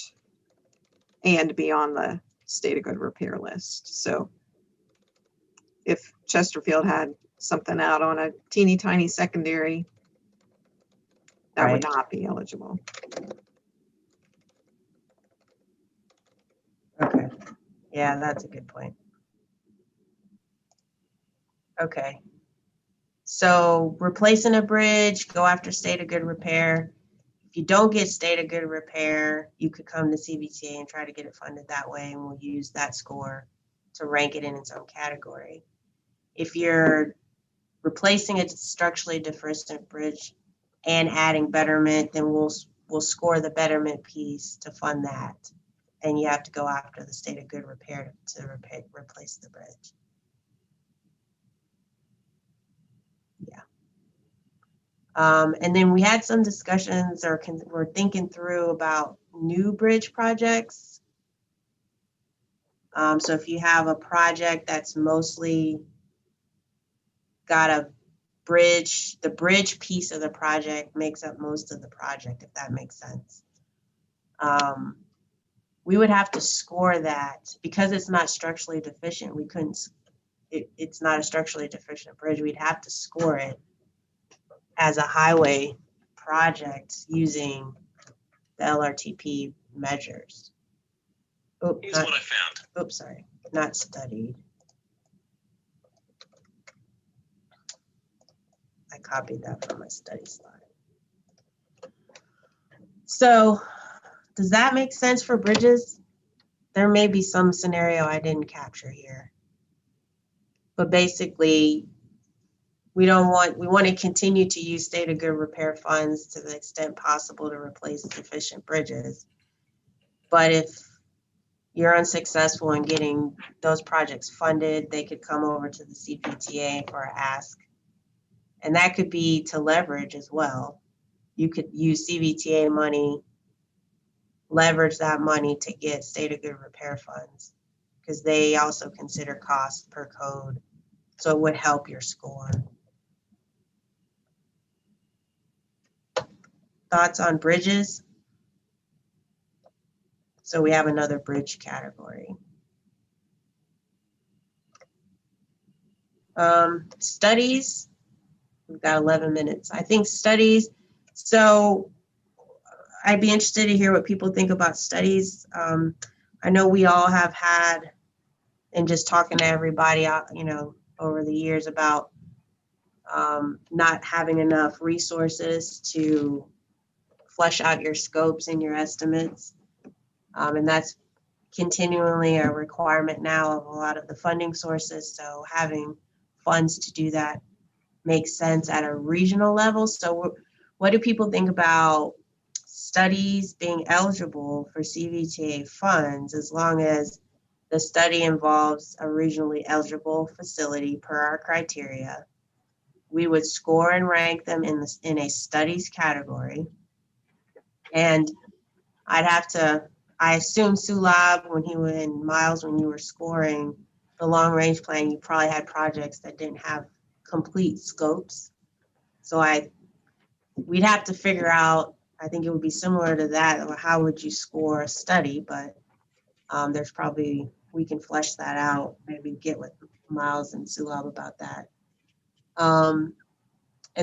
and be on the state of good repair list. So if Chesterfield had something out on a teeny tiny secondary, that would not be eligible. Okay. Yeah, that's a good point. Okay. So replacing a bridge, go after state of good repair. If you don't get state of good repair, you could come to CVTA and try to get it funded that way, and we'll use that score to rank it in its own category. If you're replacing a structurally deficient bridge and adding betterment, then we'll score the betterment piece to fund that. And you have to go after the state of good repair to replace the bridge. Yeah. And then we had some discussions, or we're thinking through about new bridge projects. So if you have a project that's mostly got a bridge, the bridge piece of the project makes up most of the project, if that makes sense. We would have to score that because it's not structurally deficient. We couldn't, it's not a structurally deficient bridge. We'd have to score it as a highway project using the LRTP measures. Here's what I found. Oops, sorry, not studied. I copied that from my study slide. So does that make sense for bridges? There may be some scenario I didn't capture here. But basically, we want to continue to use state of good repair funds to the extent possible to replace deficient bridges. But if you're unsuccessful in getting those projects funded, they could come over to the CPTA for an ask. And that could be to leverage as well. You could use CVTA money, leverage that money to get state of good repair funds, because they also consider cost per code. So it would help your score. Thoughts on bridges? So we have another bridge category. Studies, we've got 11 minutes. I think studies, so I'd be interested to hear what people think about studies. I know we all have had, and just talking to everybody, you know, over the years about not having enough resources to flesh out your scopes and your estimates. And that's continually a requirement now of a lot of the funding sources. So having funds to do that makes sense at a regional level. So what do people think about studies being eligible for CVTA funds as long as the study involves a regionally eligible facility per our criteria? We would score and rank them in a studies category. And I assume Sulab, when he was in Miles, when you were scoring, the long range plan, you probably had projects that didn't have complete scopes. So we'd have to figure out, I think it would be similar to that, or how would you score a study, but there's probably, we can flesh that out, maybe get with Miles and Sulab about that. And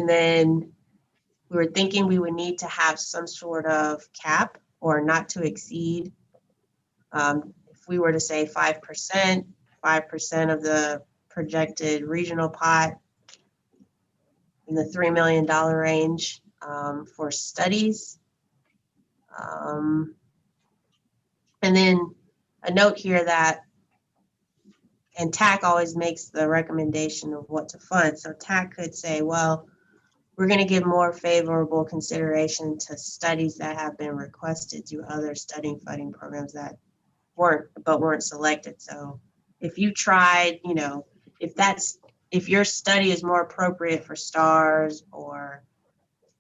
then we were thinking we would need to have some sort of cap or not to exceed. If we were to say 5% of the projected regional pot in the $3 million range for studies. And then a note here that, and TAC always makes the recommendation of what to fund. So TAC could say, well, we're going to give more favorable consideration to studies that have been requested through other studying funding programs that weren't selected. So if you tried, you know, if your study is more appropriate for STARS or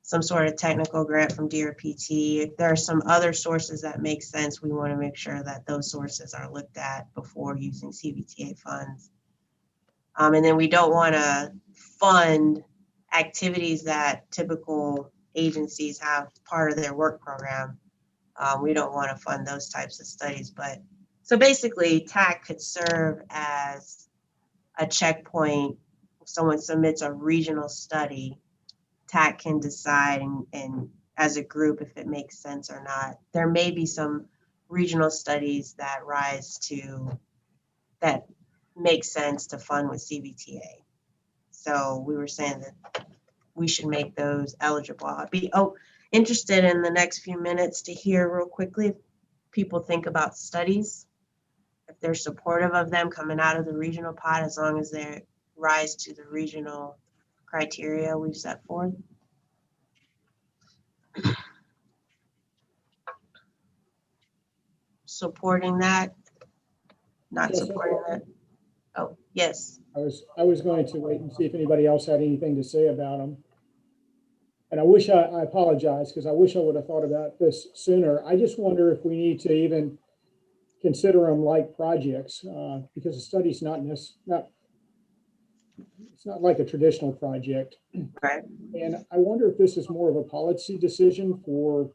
some sort of technical grant from DRPT, if there are some other sources that make sense, we want to make sure that those sources are looked at before using CVTA funds. And then we don't want to fund activities that typical agencies have part of their work program. We don't want to fund those types of studies. But so basically, TAC could serve as a checkpoint. If someone submits a regional study, TAC can decide and as a group if it makes sense or not. There may be some regional studies that make sense to fund with CVTA. So we were saying that we should make those eligible. I'd be interested in the next few minutes to hear real quickly if people think about studies, if they're supportive of them coming out of the regional pot as long as they rise to the regional criteria we've set forth. Supporting that, not supporting that. Oh, yes. I was going to wait and see if anybody else had anything to say about them. And I apologize because I wish I would have thought about this sooner. I just wonder if we need to even consider them like projects because a study's it's not like a traditional project. Right. And I wonder if this is more of a policy decision for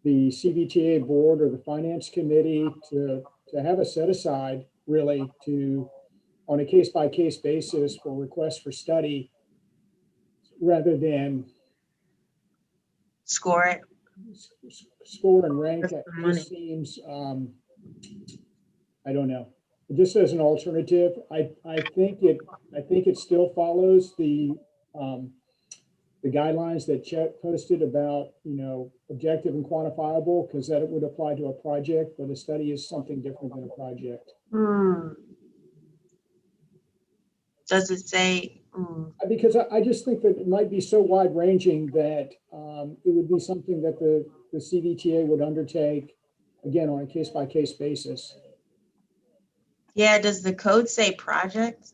the CVTA board or the finance committee to have a set aside really on a case-by-case basis for requests for study rather than score and rank. It just seems, I don't know. Just as an alternative, I think it still follows the guidelines that Chet posted about, you know, objective and quantifiable, because that it would apply to a project, but a study is something different than a project. Does it say? Because I just think that it might be so wide ranging that it would be something that the CVTA would undertake, again, on a case-by-case basis. Yeah, does the code say project?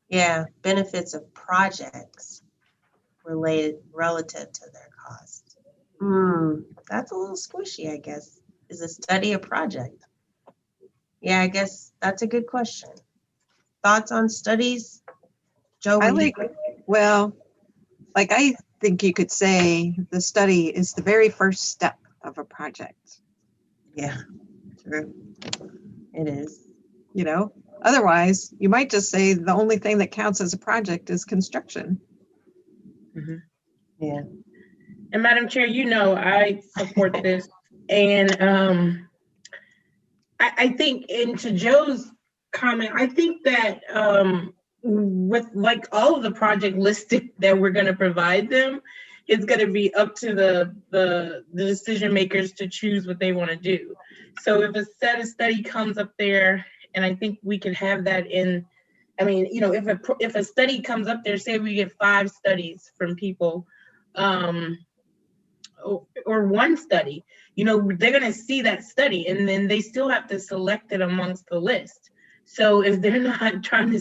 Yeah, benefits of projects relative to their cost. That's a little squishy, I guess. Is a study a project? Yeah, I guess that's a good question. Thoughts on studies? Joe? I think you could say the study is the very first step of a project. Yeah, true. It is. You know, otherwise you might just say the only thing that counts as a project is construction. Yeah. And Madam Chair, you know, I support this. And I think, and to Joe's comment, I think that with like all of the project listing that we're going to provide them, it's going to be up to the decision makers to choose what they want to do. So if a set of study comes up there, and I think we could have that in, I mean, you know, if a study comes up there, say we get 5 studies from people, or one study, you know, they're going to see that study and then they still have to select it amongst the list. So if they're not trying to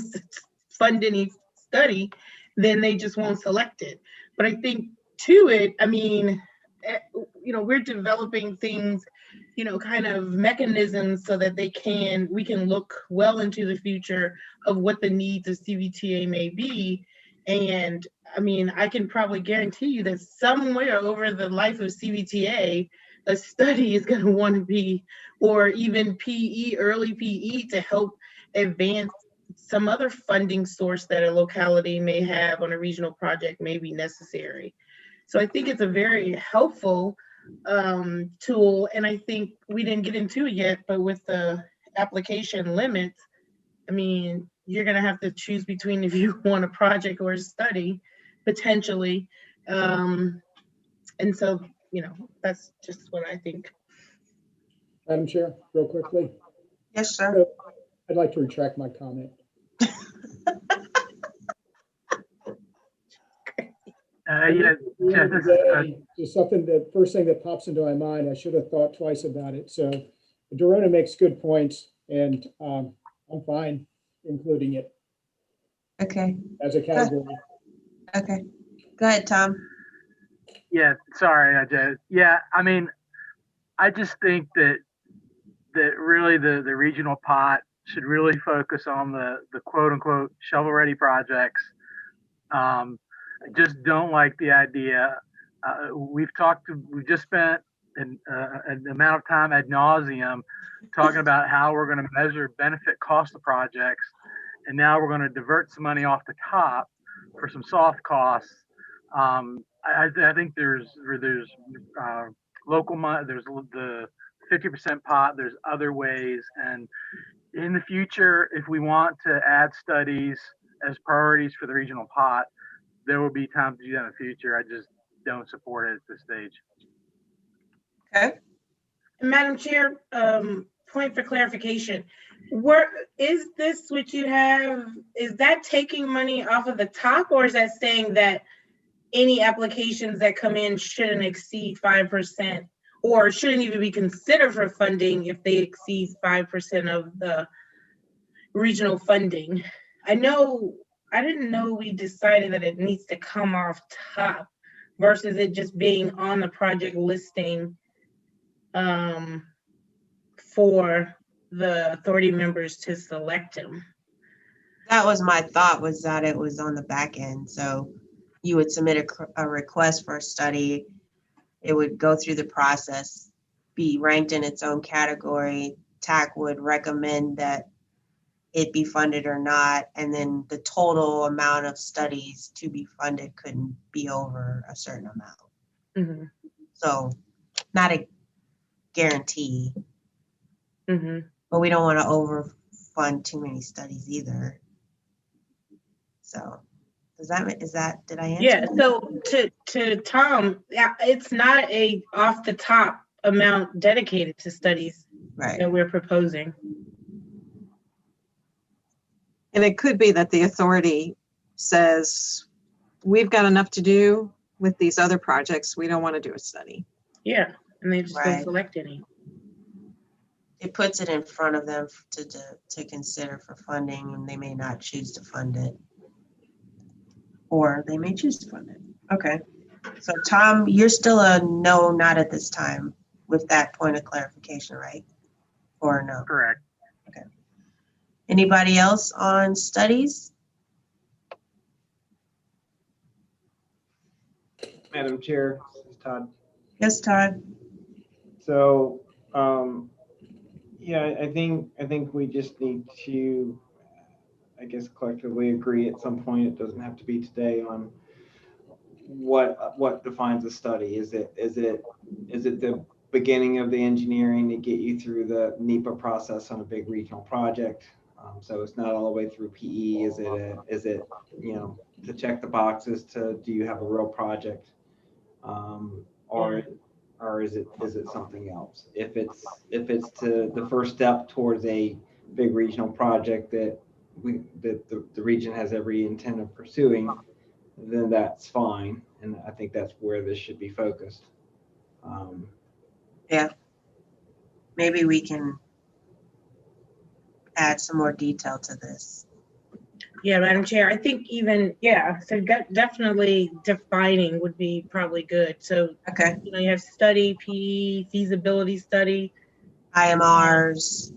fund any study, then they just won't select it. But I think to it, I mean, we're developing things, kind of mechanisms so that we can look well into the future of what the needs of CVTA may be. And I mean, I can probably guarantee you that somewhere over the life of CVTA, a study is going to want to be, or even PE, early PE, to help advance some other funding source that a locality may have on a regional project may be necessary. So I think it's a very helpful tool. And I think we didn't get into it yet, but with the application limits, I mean, you're going to have to choose between if you want a project or a study, potentially. And so, that's just what I think. Madam Chair, real quickly. Yes, sir. So I'd like to retract my comment. Just something that first thing that pops into my mind, I should have thought twice about it. So Dorona makes good points, and I'm fine including it Okay. as a category. Okay. Go ahead, Tom. Yeah, sorry, Ajay. Yeah, I mean, I just think that really the regional pot should really focus on the quote unquote shovel ready projects. I just don't like the idea. We've just spent an amount of time ad nauseum talking about how we're going to measure benefit cost of projects, and now we're going to divert some money off the top for some soft costs. I think there's local money, there's the 50% pot, there's other ways, and in the future, if we want to add studies as priorities for the regional pot, there will be time to do that in the future. I just don't support it at this stage. Okay. Madam Chair, point for clarification. Is this what you have? Is that taking money off of the top, or is that saying that any applications that come in shouldn't exceed 5%, or shouldn't even be considered for funding if they exceed 5% of the regional funding? I didn't know we decided that it needs to come off top versus it just being on the project listing for the authority members to select them. That was my thought, was that it was on the back end. So you would submit a request for a study. It would go through the process, be ranked in its own category. TAC would recommend that it be funded or not. And then the total amount of studies to be funded couldn't be over a certain amount. Mm-hmm. So not a guarantee, Mm-hmm. but we don't want to overfund too many studies either. So did I answer? Yeah, so to Tom, yeah, it's not a off the top amount dedicated to studies that we're proposing. And it could be that the authority says, we've got enough to do with these other projects. We don't want to do a study. Yeah, and they just don't select any. It puts it in front of them to consider for funding, and they may not choose to fund it. Or they may choose to fund it. Okay. So Tom, you're still a no, not at this time with that point of clarification, right? Or no? Correct. Okay. Anybody else on studies? Madam Chair, this is Todd. Yes, Todd. So, yeah, I think we just need to, I guess, collectively agree at some point. It doesn't have to be today, on what defines a study. Is it the beginning of the engineering to get you through the NEPA process on a big regional project? So it's not all the way through PE. Is it to check the boxes to, do you have a real project, or is it something else? If it's to the first step towards a big regional project that the region has every intent of pursuing, then that's fine, and I think that's where this should be focused. Yeah, maybe we can add some more detail to this. Yeah, Madam Chair, I think even, yeah, so definitely defining would be probably good. So, Okay, you have study, PE, feasibility study. IMRs.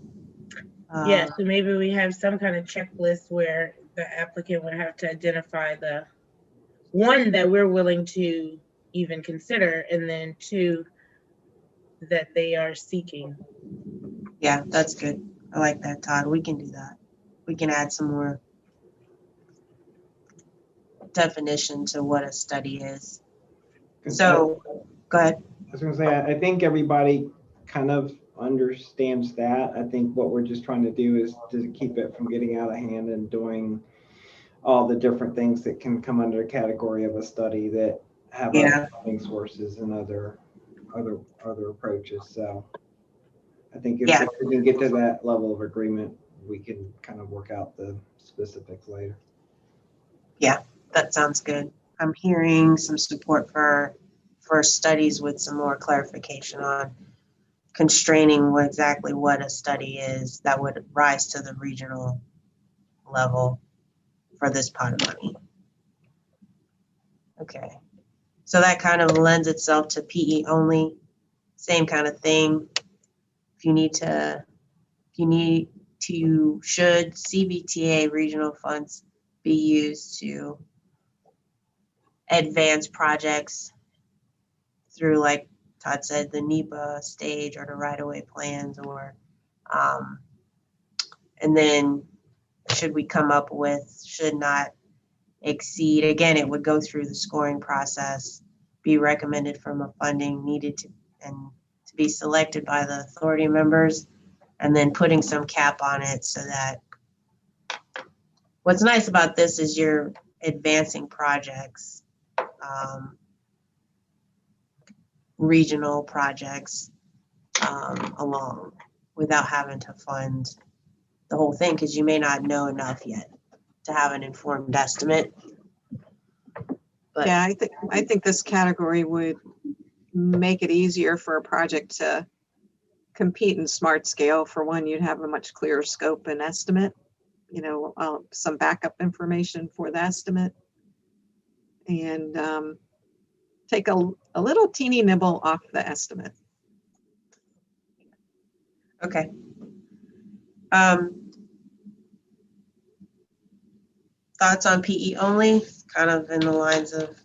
Yeah, so maybe we have some kind of checklist where the applicant would have to identify the one that we're willing to even consider, and then two that they are seeking. Yeah, that's good. I like that, Todd. We can do that. We can add some more definition to what a study is. So, go ahead. I was gonna say, I think everybody kind of understands that. I think what we're just trying to do is to keep it from getting out of hand and doing all the different things that can come under the category of a study that have other funding sources and other approaches. So I think if we can get to that level of agreement, we can kind of work out the specifics later. Yeah, that sounds good. I'm hearing some support for studies with some more clarification on constraining exactly what a study is that would rise to the regional level for this pot of money. Okay, so that kind of lends itself to PE only, same kind of thing. If you need to, should Cvta regional funds be used to advance projects through, like Todd said, the NEPA stage or the right-of-way plans, or and then should we come up with should not exceed, again, it would go through the scoring process, be recommended from a funding needed to be selected by the authority members, and then putting some cap on it so that what's nice about this is you're advancing projects, regional projects along without having to fund the whole thing, because you may not know enough yet to have an informed estimate. But Yeah, I think this category would make it easier for a project to compete in smart scale. For one, you'd have a much clearer scope and estimate, some backup information for the estimate, and take a little teeny nibble off the estimate. okay. Thoughts on PE only, kind of in the lines of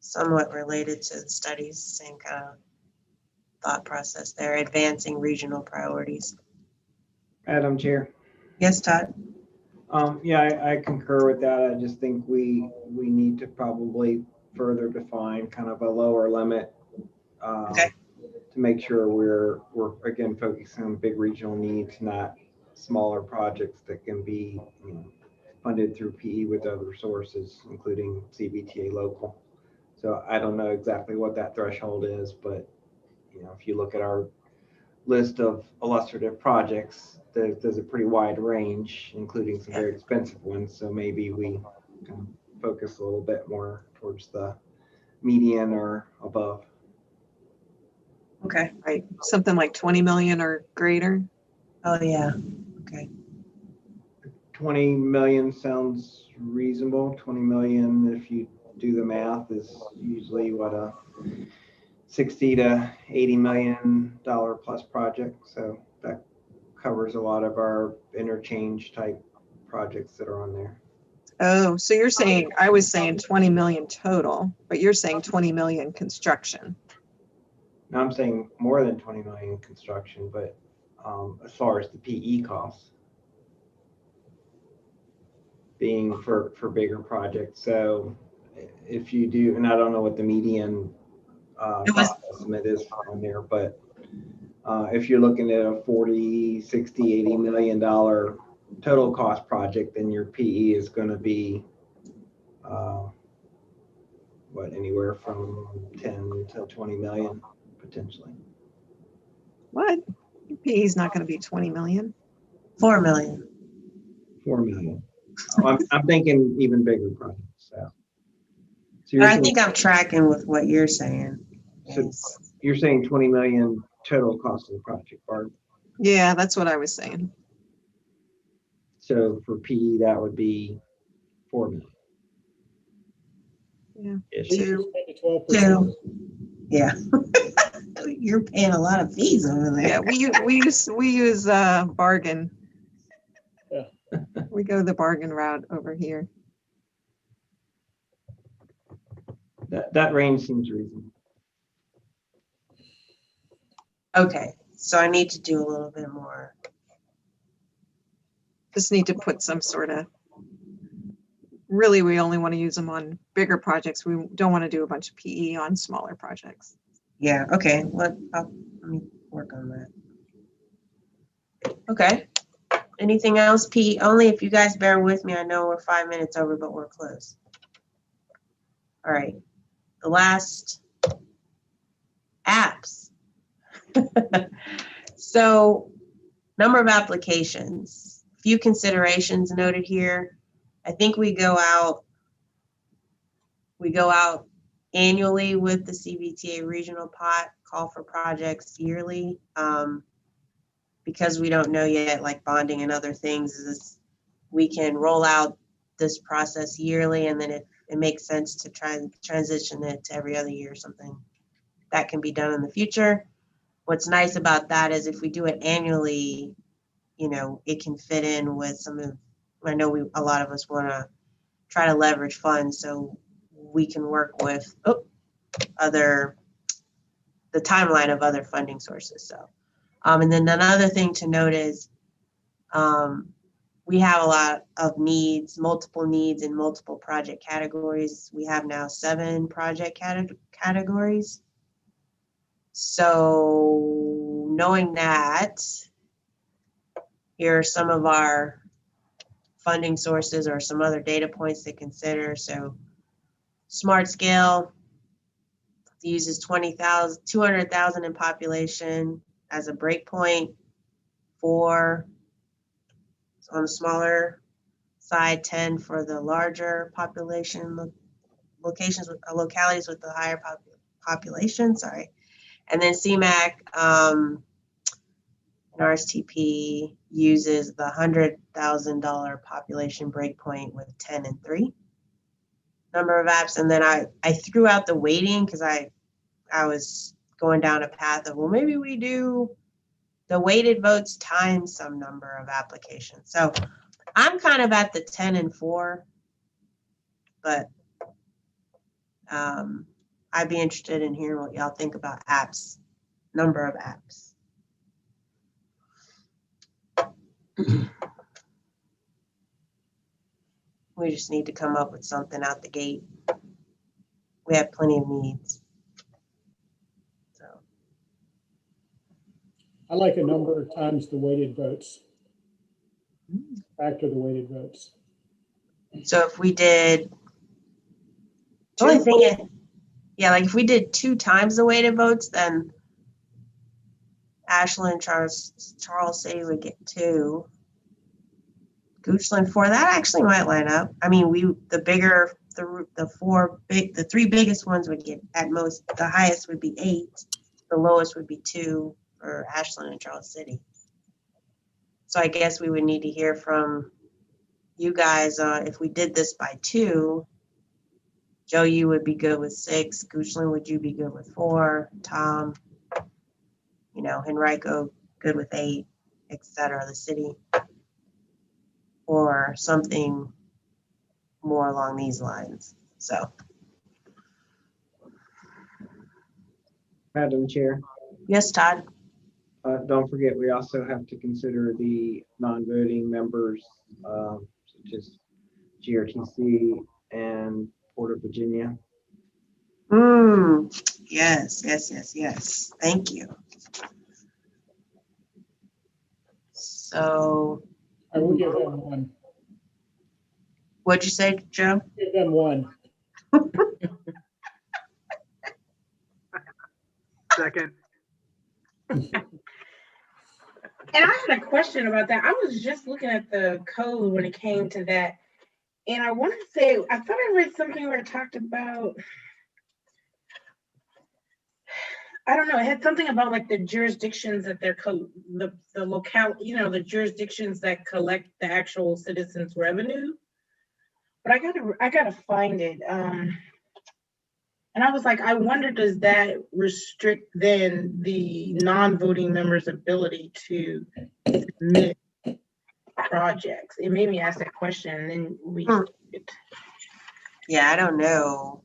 somewhat related to the studies, same kind of thought process there, advancing regional priorities. Madam Chair. Yes, Todd? Yeah, I concur with that. I just think we need to probably further define kind of a lower limit to make sure we're again focusing on big regional needs, not smaller projects that can be funded through PE with other sources, including Cvta local. So I don't know exactly what that threshold is, but if you look at our list of illustrative projects, there's a pretty wide range, including some very expensive ones. So maybe we can focus a little bit more towards the median or above. Okay. Right, something like 20 million or greater. Oh yeah, okay. 20 million sounds reasonable. 20 million, if you do the math, is usually what a 60 to 80 million dollar plus project. So that covers a lot of our interchange type projects that are on there. Oh, so you're saying, I was saying 20 million total, but you're saying 20 million construction. Now I'm saying more than 20 million construction, but as far as the PE costs being for bigger projects. So if you do, and I don't know what the median cost estimate is on there, but if you're looking at a 40, 60, 80 million dollar total cost project, then your PE is going to be anywhere from 10 to 20 million potentially. What? PE is not going to be 20 million. 4 million. 4 million. I'm thinking even bigger projects. So I think I'm tracking with what you're saying. So you're saying 20 million total cost of the project, Barb? Yeah, that's what I was saying. So for PE, that would be 4 million. Yeah. Ish. We use 10 to 12%. Two. Yeah. You're paying a lot of fees over there. Yeah, we use bargain. Yeah. We go the bargain route over here. That range seems reasonable. Okay, so I need to do a little bit more. Just need to put some sort of, really, we only want to use them on bigger projects. We don't want to do a bunch of PE on smaller projects. Yeah, okay, let me work on that. Okay. Anything else, Pete? Only if you guys bear with me. I know we're 5 minutes over, but we're close. All right. The last apps. So, number of applications. Few considerations noted here. I think we go out annually with the Cvta regional pot, call for projects yearly. Because we don't know yet, like bonding and other things, we can roll out this process yearly, and then if it makes sense to try and transition it to every other year or something, that can be done in the future. What's nice about that is if we do it annually, you know, it can fit in with some of, I know a lot of us want to try to leverage funds, so we can work with the timeline of other funding sources. So. And then another thing to note is we have a lot of needs, multiple needs in multiple project categories. We have now 7 project categories. So knowing that, here are some of our funding sources or some other data points to consider. So Smart Scale uses 200,000 in population as a breakpoint for, on the smaller side, 10 for the larger population locations with localities with the higher population. Sorry, and then CMAQ and RSTP uses the $100,000 population breakpoint with 10 and 3 number of apps. And then I threw out the weighting because I was going down a path of, well, maybe we do the weighted votes times some number of applications. So I'm kind of at the 10 and 4, but I'd be interested in hearing what y'all think about apps, number of apps. We just need to come up with something out the gate. We have plenty of needs. So I like a number times the weighted votes. Factor the weighted votes. So if we did, the only thing is, yeah, like if we did 2 times the weighted votes, then Ashland, Charles City would get 2. Goochland 4, that actually might line up. I mean, the 3 biggest ones would get at most, the highest would be 8, the lowest would be 2 for Ashland and Charles City. So I guess we would need to hear from you guys if we did this by 2. Joe, you would be good with 6. Goochland, would you be good with 4? Tom, you know, Henrico, good with 8, etc. The city, or something more along these lines. So, Madam Chair, yes, Todd. don't forget, we also have to consider the non-voting members, such as GRTC and Port of Virginia. Yes. Thank you. So, I will give them 1. what'd you say, Joe? Give them 1. Second. And I had a question about that. I was just looking at the code when it came to that. And I want to say, I thought I read something where it talked about I don't know, it had something about like the jurisdictions that they're, the locale, you know, the jurisdictions that collect the actual citizens' revenue. But I gotta find it. And I was like, I wonder, does that restrict then the non-voting members' ability to submit projects? It made me ask that question, and then we. Yeah, I don't know.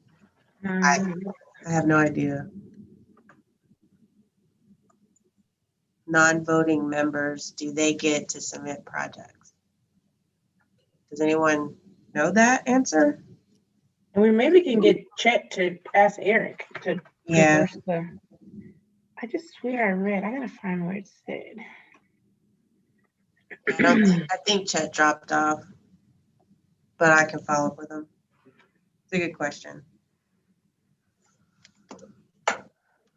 I have no idea. Non-voting members, do they get to submit projects? Does anyone know that answer? And we maybe can get Chet to ask Eric to. Yeah. I just swear I read. I gotta find where it said. I think Chet dropped off, but I can follow up with him. It's a good question.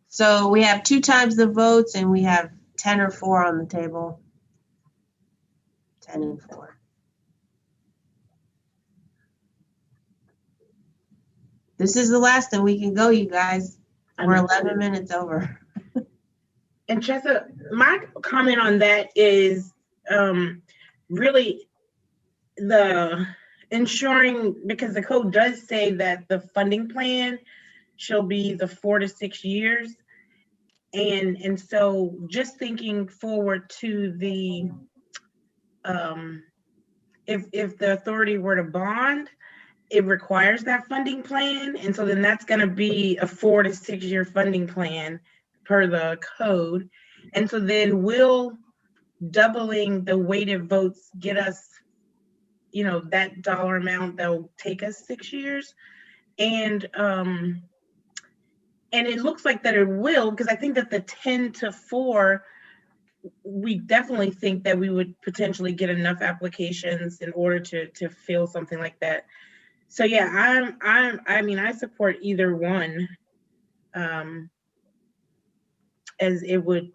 So we have 2 times the votes, and we have 10 or 4 on the table. 10 and 4. This is the last that we can go, you guys. We're 11 minutes over. And Chesa, my comment on that is really the ensuring, because the code does say that the funding plan shall be the 4 to 6 years. And so just thinking forward to the, if the authority were to bond, it requires that funding plan. And so then that's gonna be a 4 to 6 year funding plan per the code. And so then will doubling the weighted votes get us, you know, that dollar amount that will take us 6 years? And it looks like that it will, because I think that the 10 to 4, we definitely think that we would potentially get enough applications in order to fill something like that. So yeah, I mean, I support either one, as it would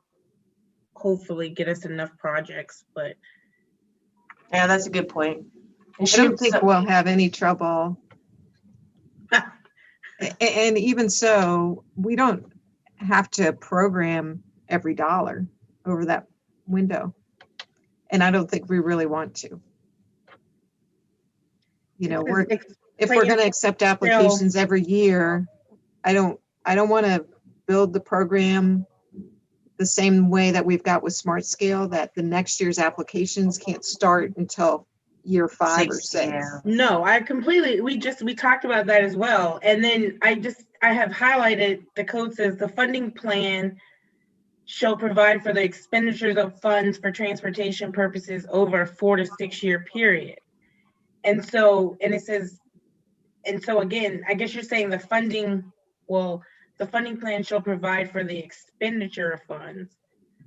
hopefully get us enough projects, but. Yeah, that's a good point. I don't think we'll have any trouble. And even so, we don't have to program every dollar over that window. And I don't think we really want to. You know, if we're going to accept applications every year, I don't want to build the program the same way that we've got with Smart Scale, that the next year's applications can't start until year 5 or 6. Yeah. No, I completely, we talked about that as well. And then I have highlighted, the code says the funding plan shall provide for the expenditures of funds for transportation purposes over a 4 to 6 year period. And so, and it says, and so again, I guess you're saying the funding plan shall provide for the expenditure of funds.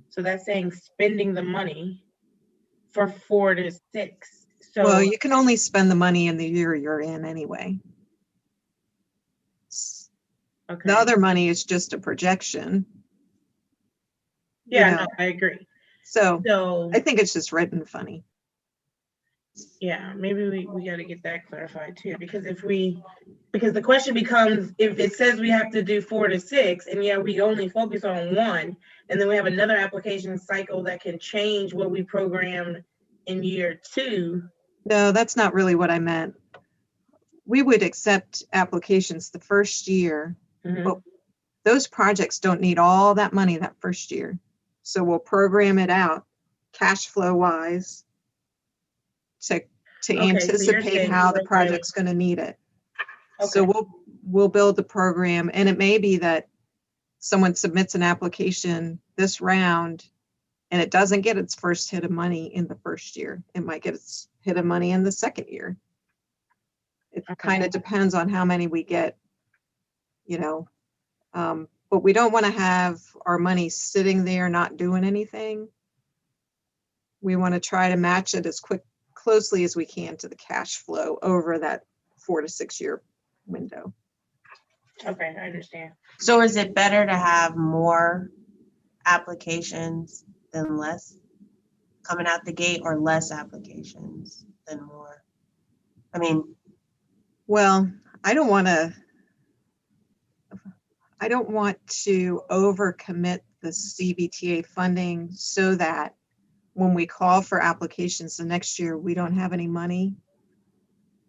So that's saying spending the money for 4 to 6. So, well, you can only spend the money in the year you're in anyway. Okay. The other money is just a projection. Yeah, you know? No, I agree. So I think it's just written funny. Yeah, maybe we got to get that clarified too, because because the question becomes, if it says we have to do 4 to 6, and yeah, we only focus on 1, and then we have another application cycle that can change what we programmed in year 2. No, that's not really what I meant. We would accept applications the first year, but those projects don't need all that money that first year. So we'll program it out cash flow wise to anticipate how the project's going to need it. Okay. So we'll build the program, and it may be that someone submits an application this round and it doesn't get its first hit of money in the first year. It might get its hit of money in the second year. It kind of depends on how many we get, you know. But we don't want to have our money sitting there not doing anything. We want to try to match it as closely as we can to the cash flow over that 4 to 6 year window. Okay, I understand. So is it better to have more applications than less coming out the gate, or less applications than more? I mean, well, I don't want I don't want to overcommit the CVTA funding so that when we call for applications the next year, we don't have any money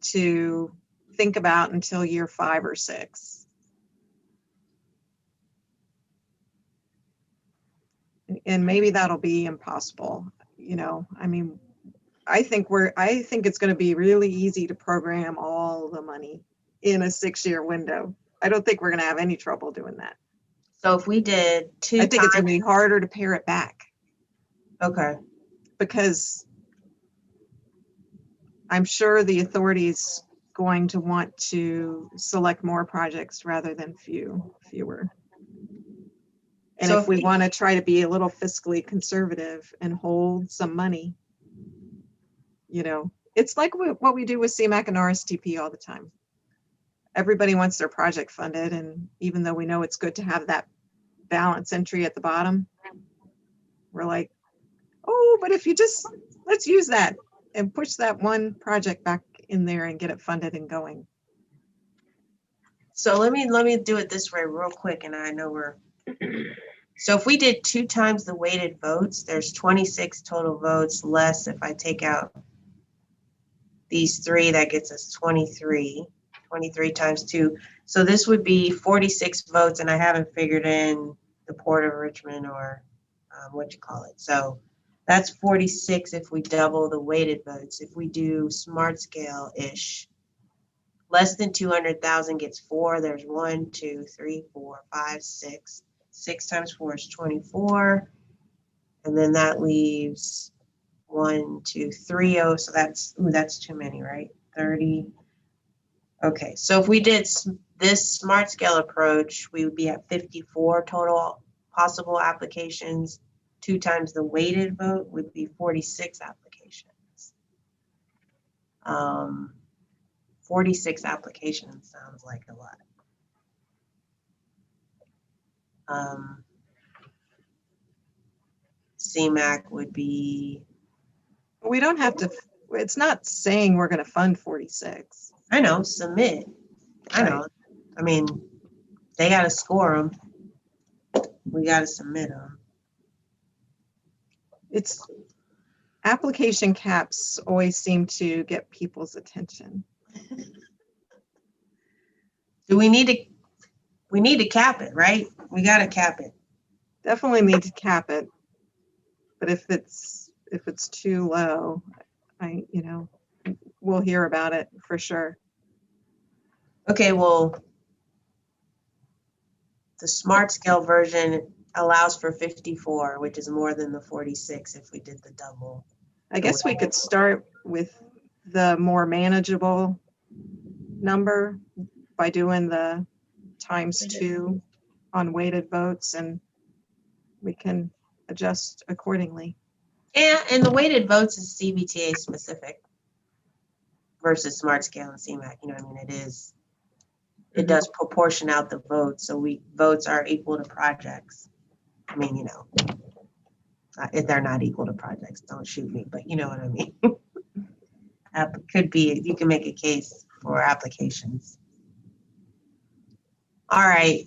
to think about until year 5 or 6. And maybe that'll be impossible. You know, I mean, I think it's going to be really easy to program all the money in a 6-year window. I don't think we're going to have any trouble doing that. So if we did two I think it's going times, to be harder to pare it back okay, because I'm sure the authority's going to want to select more projects rather than fewer. And So if if we we- want to try to be a little fiscally conservative and hold some money, you know, it's like what we do with CMAC and RSTP all the time. Everybody wants their project funded, and even though we know it's good to have that balance entry at the bottom, we're like, oh, but if you just, let's use that and push that one project back in there and get it funded and going. so let me do it this way real quick, and I know we're, so if we did 2 times the weighted votes, there's 26 total votes less. If I take out these 3, that gets us 23 times 2. So this would be 46 votes, and I haven't figured in the Port of Richmond or what you call it. So that's 46 if we double the weighted votes. If we do smart scale-ish, less than 200,000 gets 4. There's 1, 2, 3, 4, 5, 6. 6 times 4 is 24. And then that leaves 1, 2, 3. Oh, so that's too many, right? 30. Okay, so if we did this smart scale approach, we would be at 54 total possible applications. 2 times the weighted vote would be 46 applications. 46 applications sounds like a lot. CMAC would be, We don't have to, it's not saying we're going to fund 46. I know, submit. I know. I mean, they got to score them. We got to submit them. It's application caps always seem to get people's attention. Do we need to cap it, right? We got to cap it. Definitely need to cap it. But if it's too low, we'll hear about it for sure. Okay, well, the smart scale version allows for 54, which is more than the 46 if we did the double. I guess we could start with the more manageable number by doing the ×2 on weighted votes, and we can adjust accordingly. Yeah, and the weighted votes is CVTA specific versus smart scale and CMAC. You know what I mean? It does proportion out the votes, so votes are equal to projects. I mean, you know, if they're not equal to projects, don't shoot me, but you know what I mean. Could be, you can make a case for applications. All right.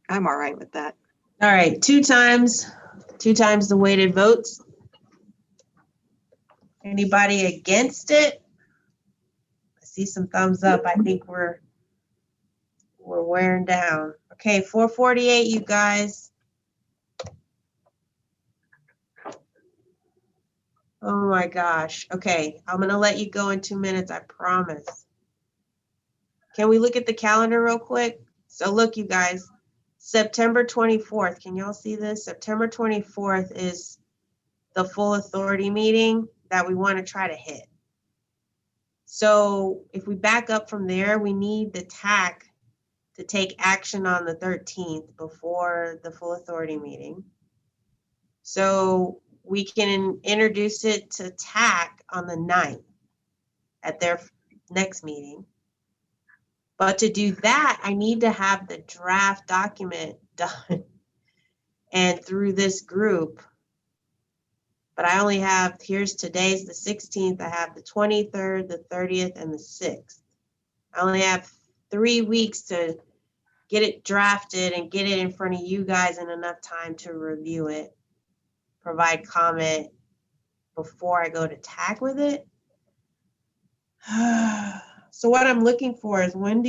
I'm all right with that. All right, 2 times the weighted votes. Anybody against it? I see some thumbs up. I think we're wearing down. Okay, 448, you guys. Oh my gosh. Okay, I'm gonna let you go in 2 minutes, I promise. Can we look at the calendar real quick? So look, you guys, September 24th, can y'all see this? September 24th is the full authority meeting that we want to try to hit. So if we back up from there, we need the TAC to take action on the 13th before the full authority meeting. So we can introduce it to TAC on the 9th at their next meeting. But to do that, I need to have the draft document done and through this group. But I only have, today's the 16th, I have the 23rd, the 30th, and the 6th. I only have 3 weeks to get it drafted and get it in front of you guys in enough time to review it, provide comment before I go to TAC with it. So what I'm looking for is when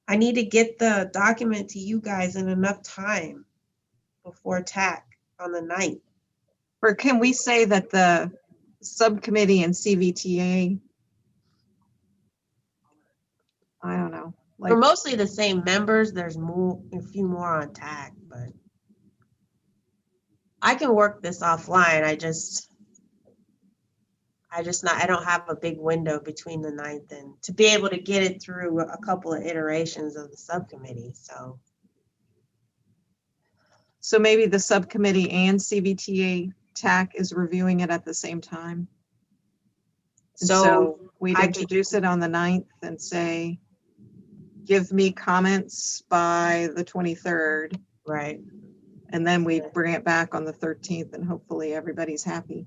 I need to get the document to you guys in enough time before TAC on the 9th. Or can we say that the subcommittee and CVTA, I don't know, like, We're mostly the same members. There's a few more on TAC, but I can work this offline. I don't have a big window between the 9th and to be able to get it through a couple of iterations of the subcommittee. so maybe the subcommittee and CVTA TAC is reviewing it at the same time. And so we'd introduce it on the 9th and say, give me comments by the 23rd. Right. And then we bring it back on the 13th and hopefully everybody's happy.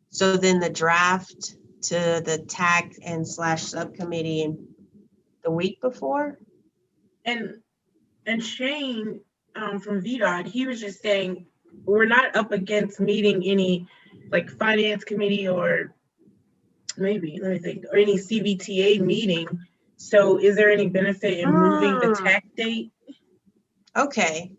So then the draft to the TAC and / subcommittee in the week before? And Shane from VDOT, he was just saying, we're not up against meeting any like finance committee or maybe, let me think, or any CVTA meeting. So is there any benefit in moving the TAC date? Okay.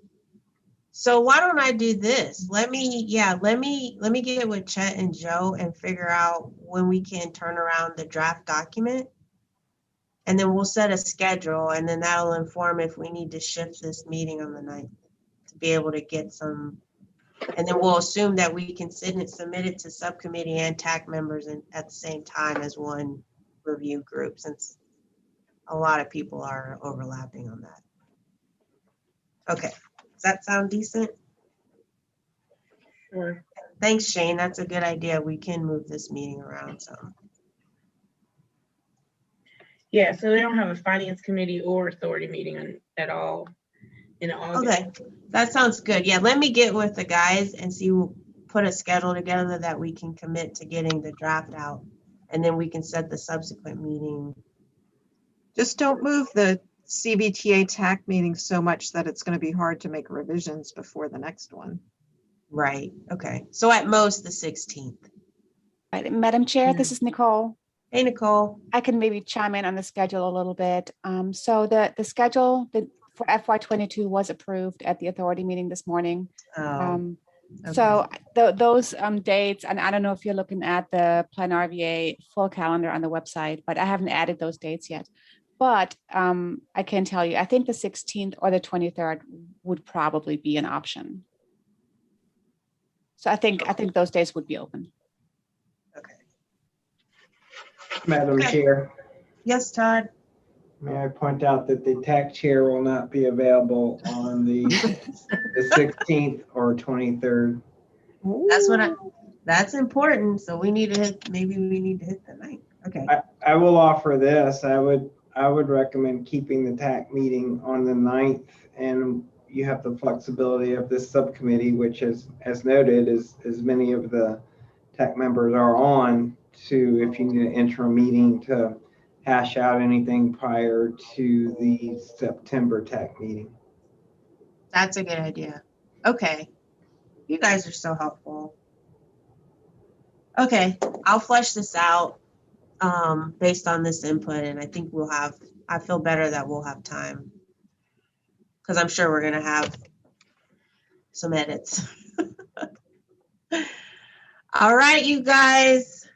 So why don't I do this? Let me get with Chet and Joe and figure out when we can turn around the draft document. And then we'll set a schedule and then that'll inform if we need to shift this meeting on the 9th to be able to get some. And then we'll assume that we can submit it to subcommittee and TAC members at the same time as one review group, since a lot of people are overlapping on that. Okay. Does that sound decent? Sure. Thanks, Shane. That's a good idea. We can move this meeting around some. Yeah, so they don't have a finance committee or authority meeting at all in August. Okay, that sounds good. Yeah, let me get with the guys and see, we'll put a schedule together that we can commit to getting the draft out. And then we can set the subsequent meeting. Just don't move the CVTA TAC meeting so much that it's going to be hard to make revisions before the next one. Right. Okay. So at most the 16th. Right. Madam Chair, this is Nicole. Hey, Nicole. I can maybe chime in on the schedule a little bit. So the schedule for FY22 was approved at the authority meeting this morning. Okay. So those dates, and I don't know if you're looking at the Plan RVA full calendar on the website, but I haven't added those dates yet. But I can tell you, I think the 16th or the 23rd would probably be an option. So I think those days would be open. Okay. Madam Chair, Yes, Todd. may I point out that the TAC chair will not be available on the 16th or 23rd. That's important. So maybe we need to hit the 9th. Okay. I will offer this. I would recommend keeping the TAC meeting on the 9th, and you have the flexibility of this subcommittee, which is, as noted, as many of the TAC members are on, to, if you need an interim meeting, to hash out anything prior to the September TAC meeting. That's a good idea. Okay. You guys are so helpful. Okay, I'll flesh this out based on this input, and I think I feel better that we'll have time, because I'm sure we're gonna have some edits. All right, you guys,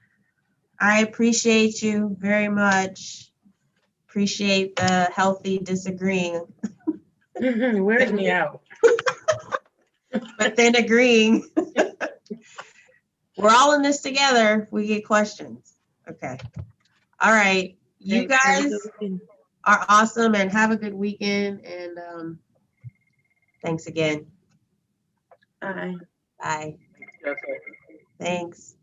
I appreciate you very much. Appreciate the healthy disagreeing. Wears me out. But then agreeing. We're all in this together. We get questions. Okay. All right. You guys are awesome and have a good weekend. And thanks again. Bye. Bye. Yes, Thanks.